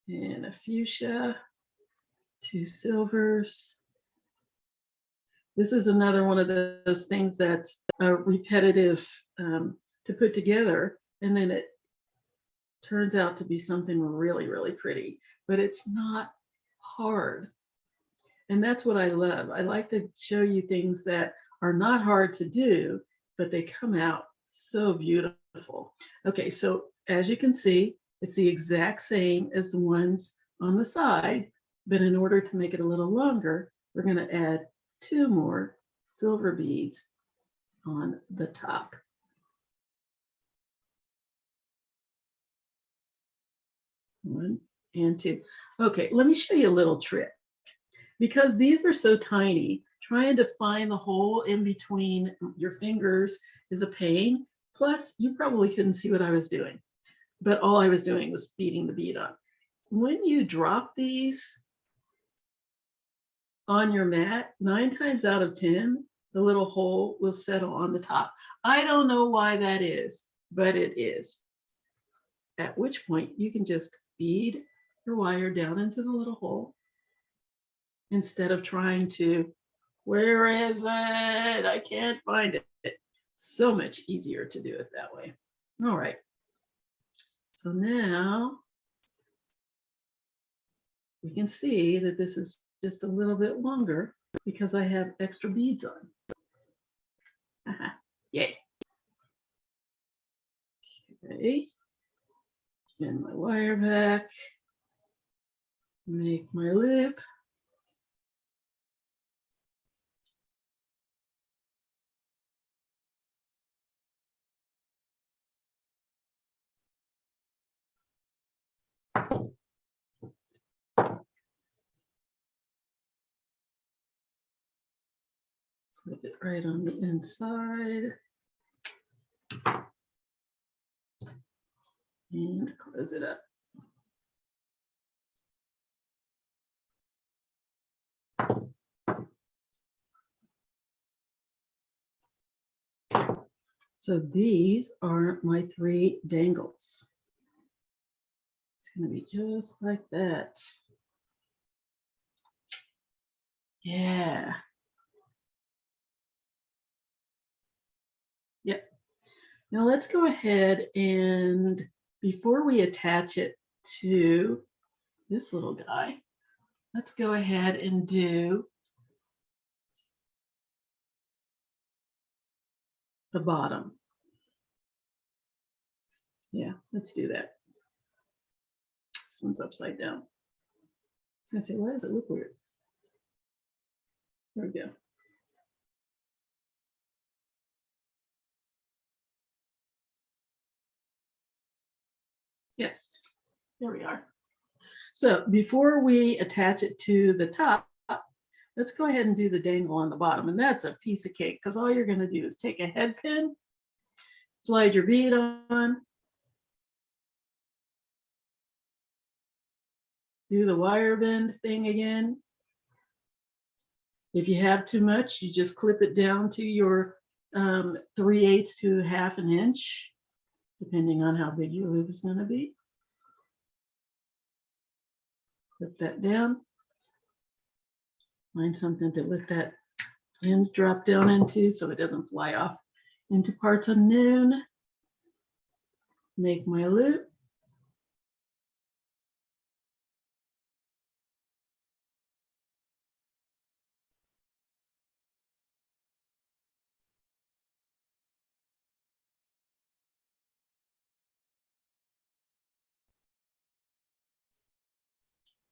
And a fuchsia, 2 silvers. This is another one of those things that's repetitive to put together, and then it turns out to be something really, really pretty, but it's not hard. And that's what I love. I like to show you things that are not hard to do, but they come out so beautiful. Okay, so as you can see, it's the exact same as the ones on the side, but in order to make it a little longer, we're going to add 2 more silver beads on the top. One and 2. Okay, let me show you a little trick. Because these are so tiny, trying to find the hole in between your fingers is a pain. Plus, you probably couldn't see what I was doing, but all I was doing was feeding the bead on. When you drop these on your mat, 9 times out of 10, the little hole will settle on the top. I don't know why that is, but it is. At which point you can just feed your wire down into the little hole instead of trying to, where is it? I can't find it. So much easier to do it that way. All right. So now we can see that this is just a little bit longer because I have extra beads on. Yay. Okay. Spin my wire back. Make my loop. Flip it right on the inside. And close it up. So these are my 3 dangles. It's going to be just like that. Yeah. Yep. Now let's go ahead and before we attach it to this little guy, let's go ahead and do the bottom. Yeah, let's do that. This one's upside down. I was going to say, why does it look weird? There we go. Yes, there we are. So before we attach it to the top, let's go ahead and do the dangle on the bottom. And that's a piece of cake because all you're going to do is take a head pin, slide your bead on, do the wire bend thing again. If you have too much, you just clip it down to your 3/8 to 1/2 inch, depending on how big your loop is going to be. Clip that down. Find something to let that end drop down into so it doesn't fly off into parts unknown. Make my loop.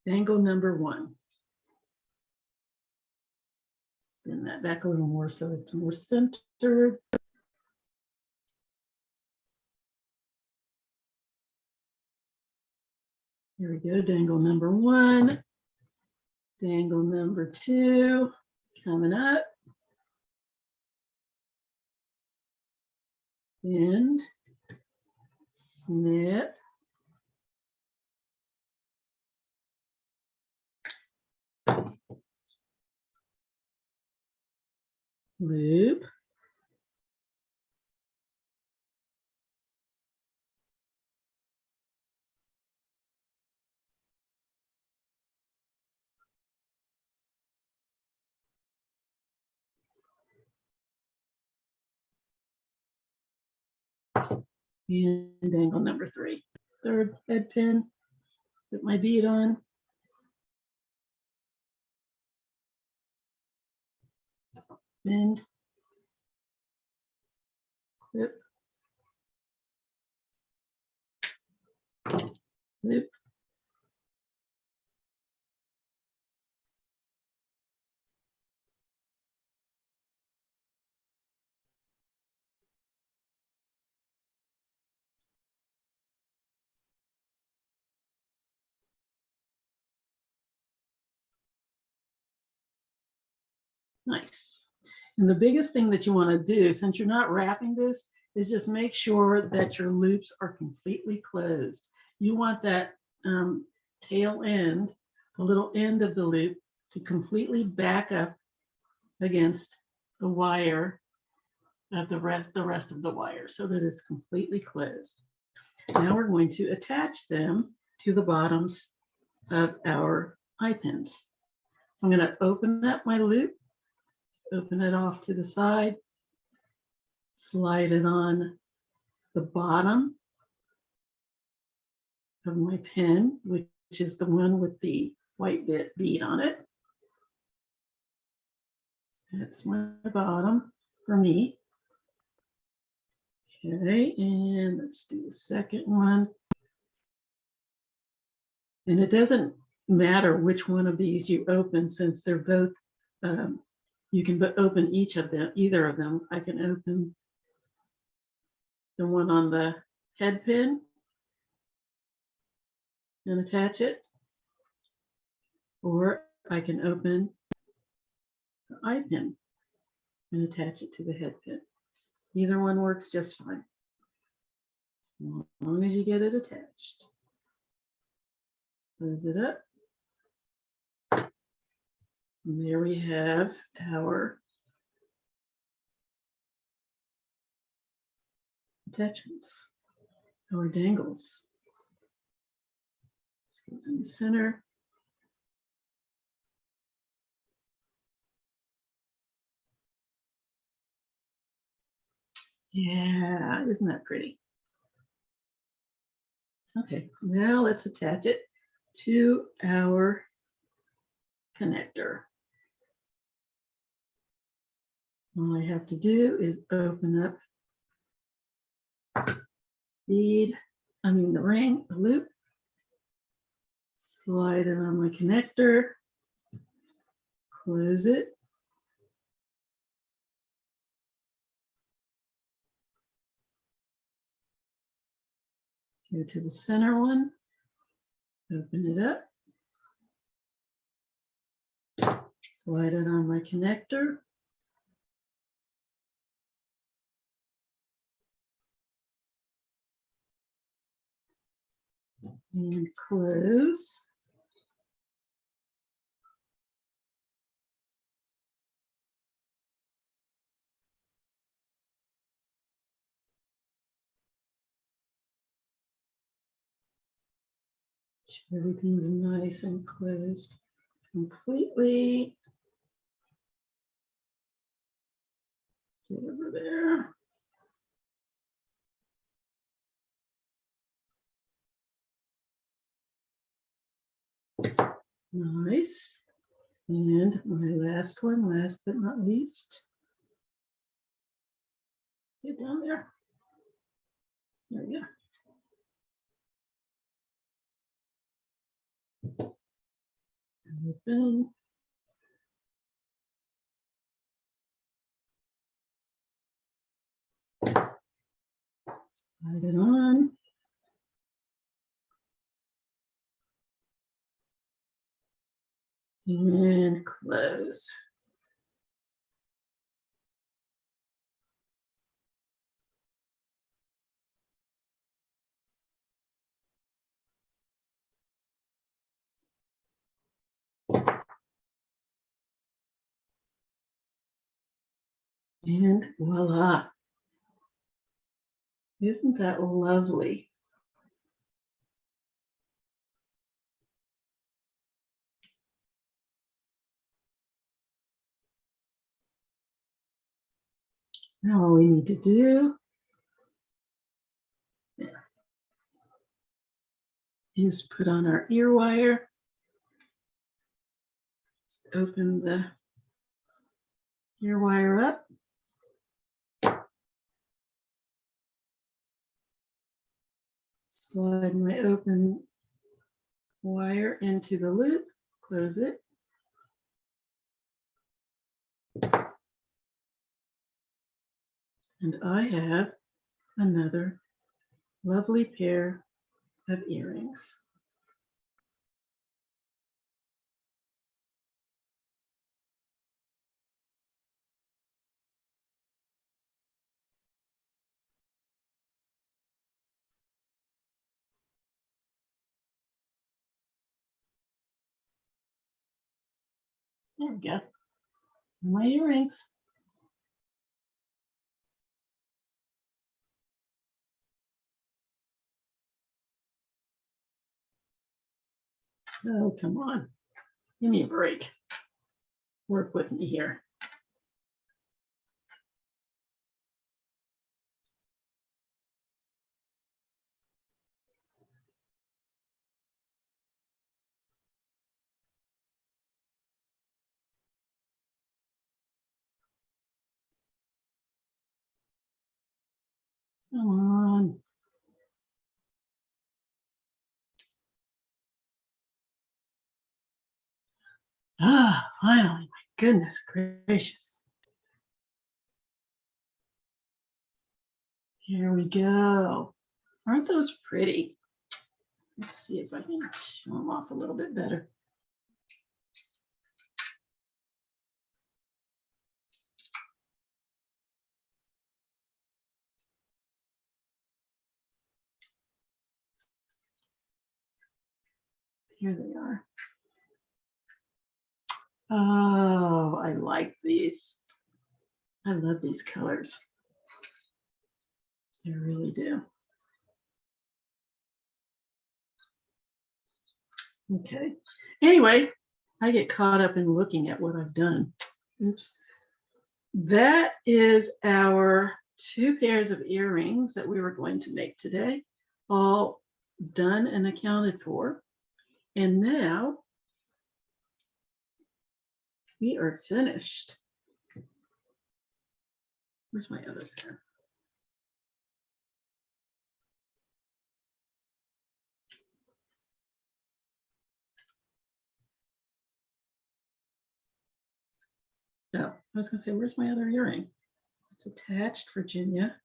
Dangle number 1. Spin that back a little more so it's more centered. Here we go, dangle number 1. Dangle number 2 coming up. Bend, snip, loop, and dangle number 3. Third head pin, put my bead on. Bend, clip, loop, nice. And the biggest thing that you want to do, since you're not wrapping this, is just make sure that your loops are completely closed. You want that tail end, the little end of the loop, to completely back up against the wire of the rest of the wire so that it's completely closed. Now we're going to attach them to the bottoms of our eye pins. So I'm going to open up my loop, open it off to the side, slide it on the bottom of my pin, which is the one with the white bead on it. That's my bottom for me. Okay, and let's do the second one. And it doesn't matter which one of these you open, since they're both, you can open each of them, either of them. I can open the one on the head pin and attach it, or I can open the eye pin and attach it to the head pin. Either one works just fine, as long as you get it attached. Close it up. And there we have our attachments, our dangles. This goes in the center. Yeah, isn't that pretty? Okay, now let's attach it to our connector. All I have to do is open up the ring, the loop, slide it on my connector, close it, go to the center one, open it up, slide it on my connector, and close. Everything's nice and closed completely. Get over there. Nice. And my last one, last but not least. Get down there. There we go. Open. Slide it on. And close. And voila. Isn't that lovely? Now all we need to do is put on our ear wire. Just open the ear wire up. Slide my open wire into the loop, close it. And I have another lovely pair of earrings. There we go. My earrings. Oh, come on. Give me a break. Work with me here. Come on. Ah, finally. My goodness gracious. Here we go. Aren't those pretty? Let's see if I can show them off a little bit better. Here they are. Oh, I like these. I love these colors. I really do. Okay. Anyway, I get caught up in looking at what I've done. Oops. That is our 2 pairs of earrings that we were going to make today, all done and accounted for. And now we are finished. Where's my other pair? Oh, I was going to say, where's my other earring? It's attached, Virginia.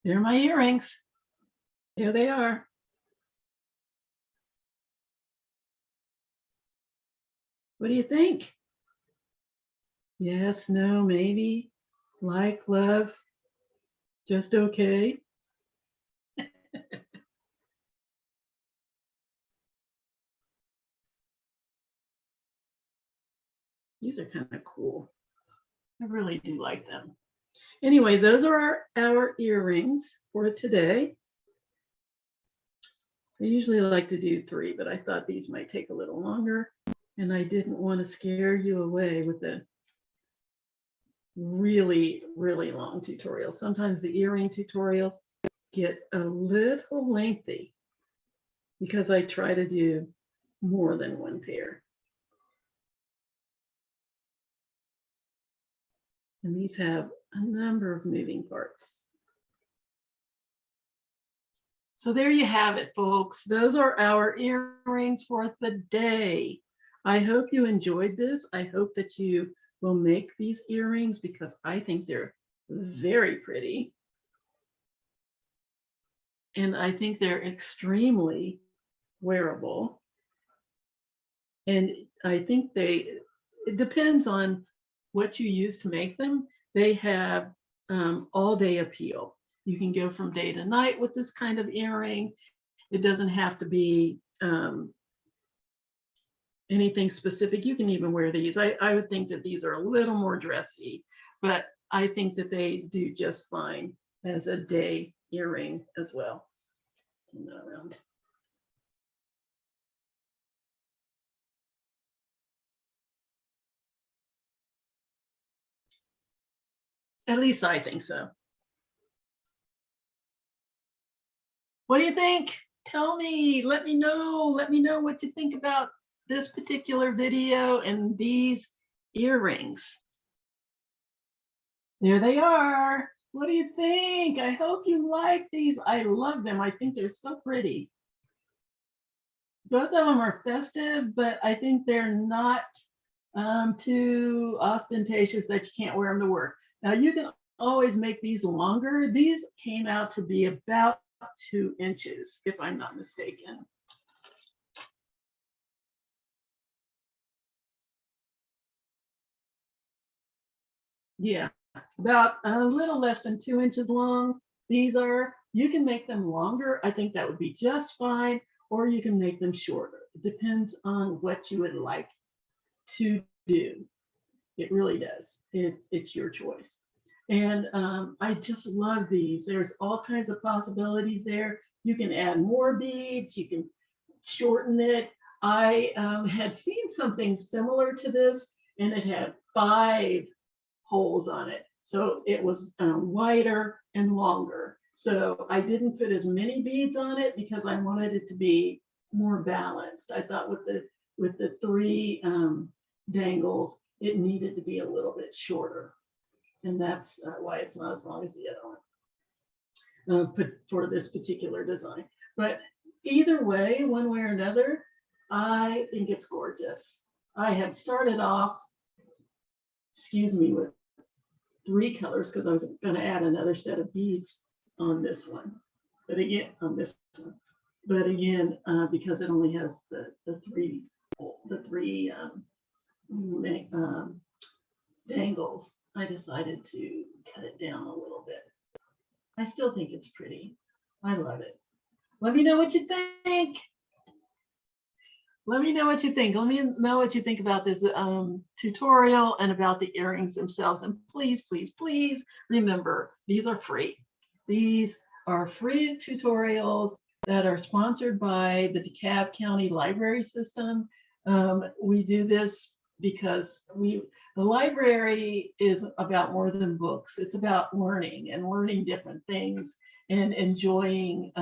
They're my earrings. There they are. What do you think? Yes, no, maybe, like, love, just okay. These are kind of cool. I really do like them. Anyway, those are our earrings for today. I usually like to do 3, but I thought these might take a little longer, and I didn't want to scare you away with the really, really long tutorials. Sometimes the earring tutorials get a little lengthy because I try to do more than one pair. And these have a number of moving parts. So there you have it, folks. Those are our earrings for the day. I hope you enjoyed this. I hope that you will make these earrings because I think they're very pretty. And I think they're extremely wearable. And I think it depends on what you use to make them. They have all day appeal. You can go from day to night with this kind of earring. It doesn't have to be anything specific. You can even wear these. I would think that these are a little more dressy, but I think that they do just fine as a day earring as well. Turn that around. At least I think so. What do you think? Tell me, let me know what you think about this particular video and these earrings. There they are. What do you think? I hope you like these. I love them. I think they're so pretty. Both of them are festive, but I think they're not too ostentatious that you can't wear them to work. Now you can always make these longer. These came out to be about 2 inches, if I'm not mistaken. Yeah, about a little less than 2 inches long. These are, you can make them longer. I think that would be just fine, or you can make them shorter. It depends on what you would like to do. It really does. It's your choice. And I just love these. There's all kinds of possibilities there. You can add more beads. You can shorten it. I had seen something similar to this, and it had 5 holes on it. So it was wider and longer. So I didn't put as many beads on it because I wanted it to be more balanced. I thought with the 3 dangles, it needed to be a little bit shorter. And that's why it's not as long as the other one for this particular design. But either way, one way or another, I think it's gorgeous. I had started off, with 3 colors because I was going to add another set of beads on this one. But again, because it only has the three dangles, I decided to cut it down a little bit. I still think it's pretty. I love it. Let me know what you think. Let me know what you think. Let me know what you think about this tutorial and about the earrings themselves. And please, please, please remember, these are free. These are free tutorials that are sponsored by the DeKalb County Library System. We do this because the library is about more than books. It's about learning and learning different things and enjoying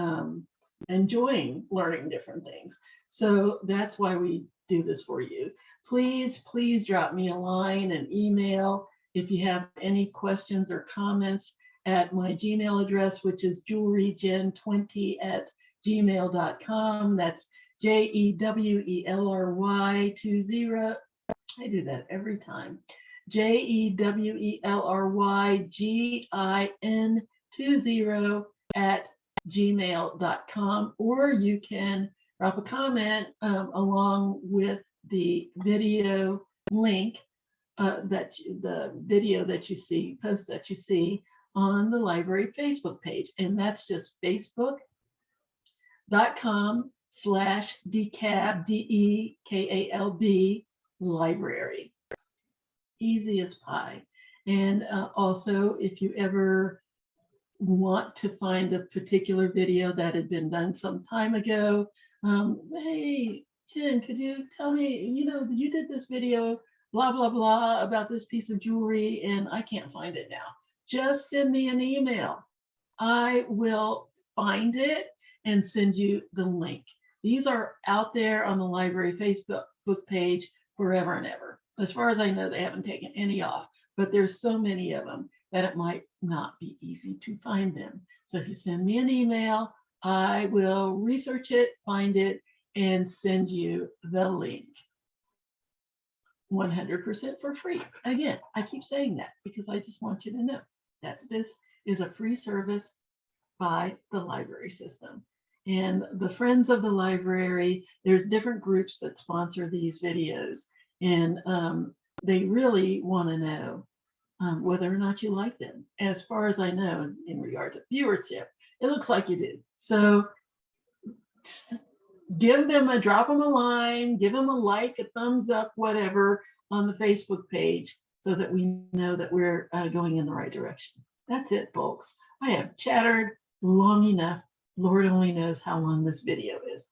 learning different things. So that's why we do this for you. Please, please drop me a line, an email, if you have any questions or comments at my Gmail address, which is jewelry20@gmail.com. That's JEWELRY20. I do that every time. JEWELRYGIN20@gmail.com, or you can drop a comment along with the video link the video that you see, post that you see on the library Facebook page. And that's just facebook.com/DeKalb, DEKALB library. Easy as pie. And also, if you ever want to find a particular video that had been done some time ago, hey, Jen, could you tell me, you did this video, blah, blah, blah, about this piece of jewelry, and I can't find it now. Just send me an email. I will find it and send you the link. These are out there on the library Facebook page forever and ever. As far as I know, they haven't taken any off, but there's so many of them that it might not be easy to find them. So if you send me an email, I will research it, find it, and send you the link. 100% for free. Again, I keep saying that because I just want you to know that this is a free service by the library system. And the Friends of the Library, there's different groups that sponsor these videos, and they really want to know whether or not you like them. As far as I know, in regard to viewership, it looks like you do. So drop them a line, give them a like, a thumbs up, whatever on the Facebook page so that we know that we're going in the right direction. That's it, folks. I have chattered long enough. Lord only knows how long this video is.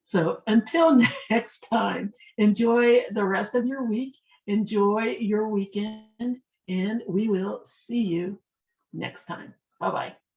So until next time, enjoy the rest of your week, enjoy your weekend, and we will see you next time. Bye-bye.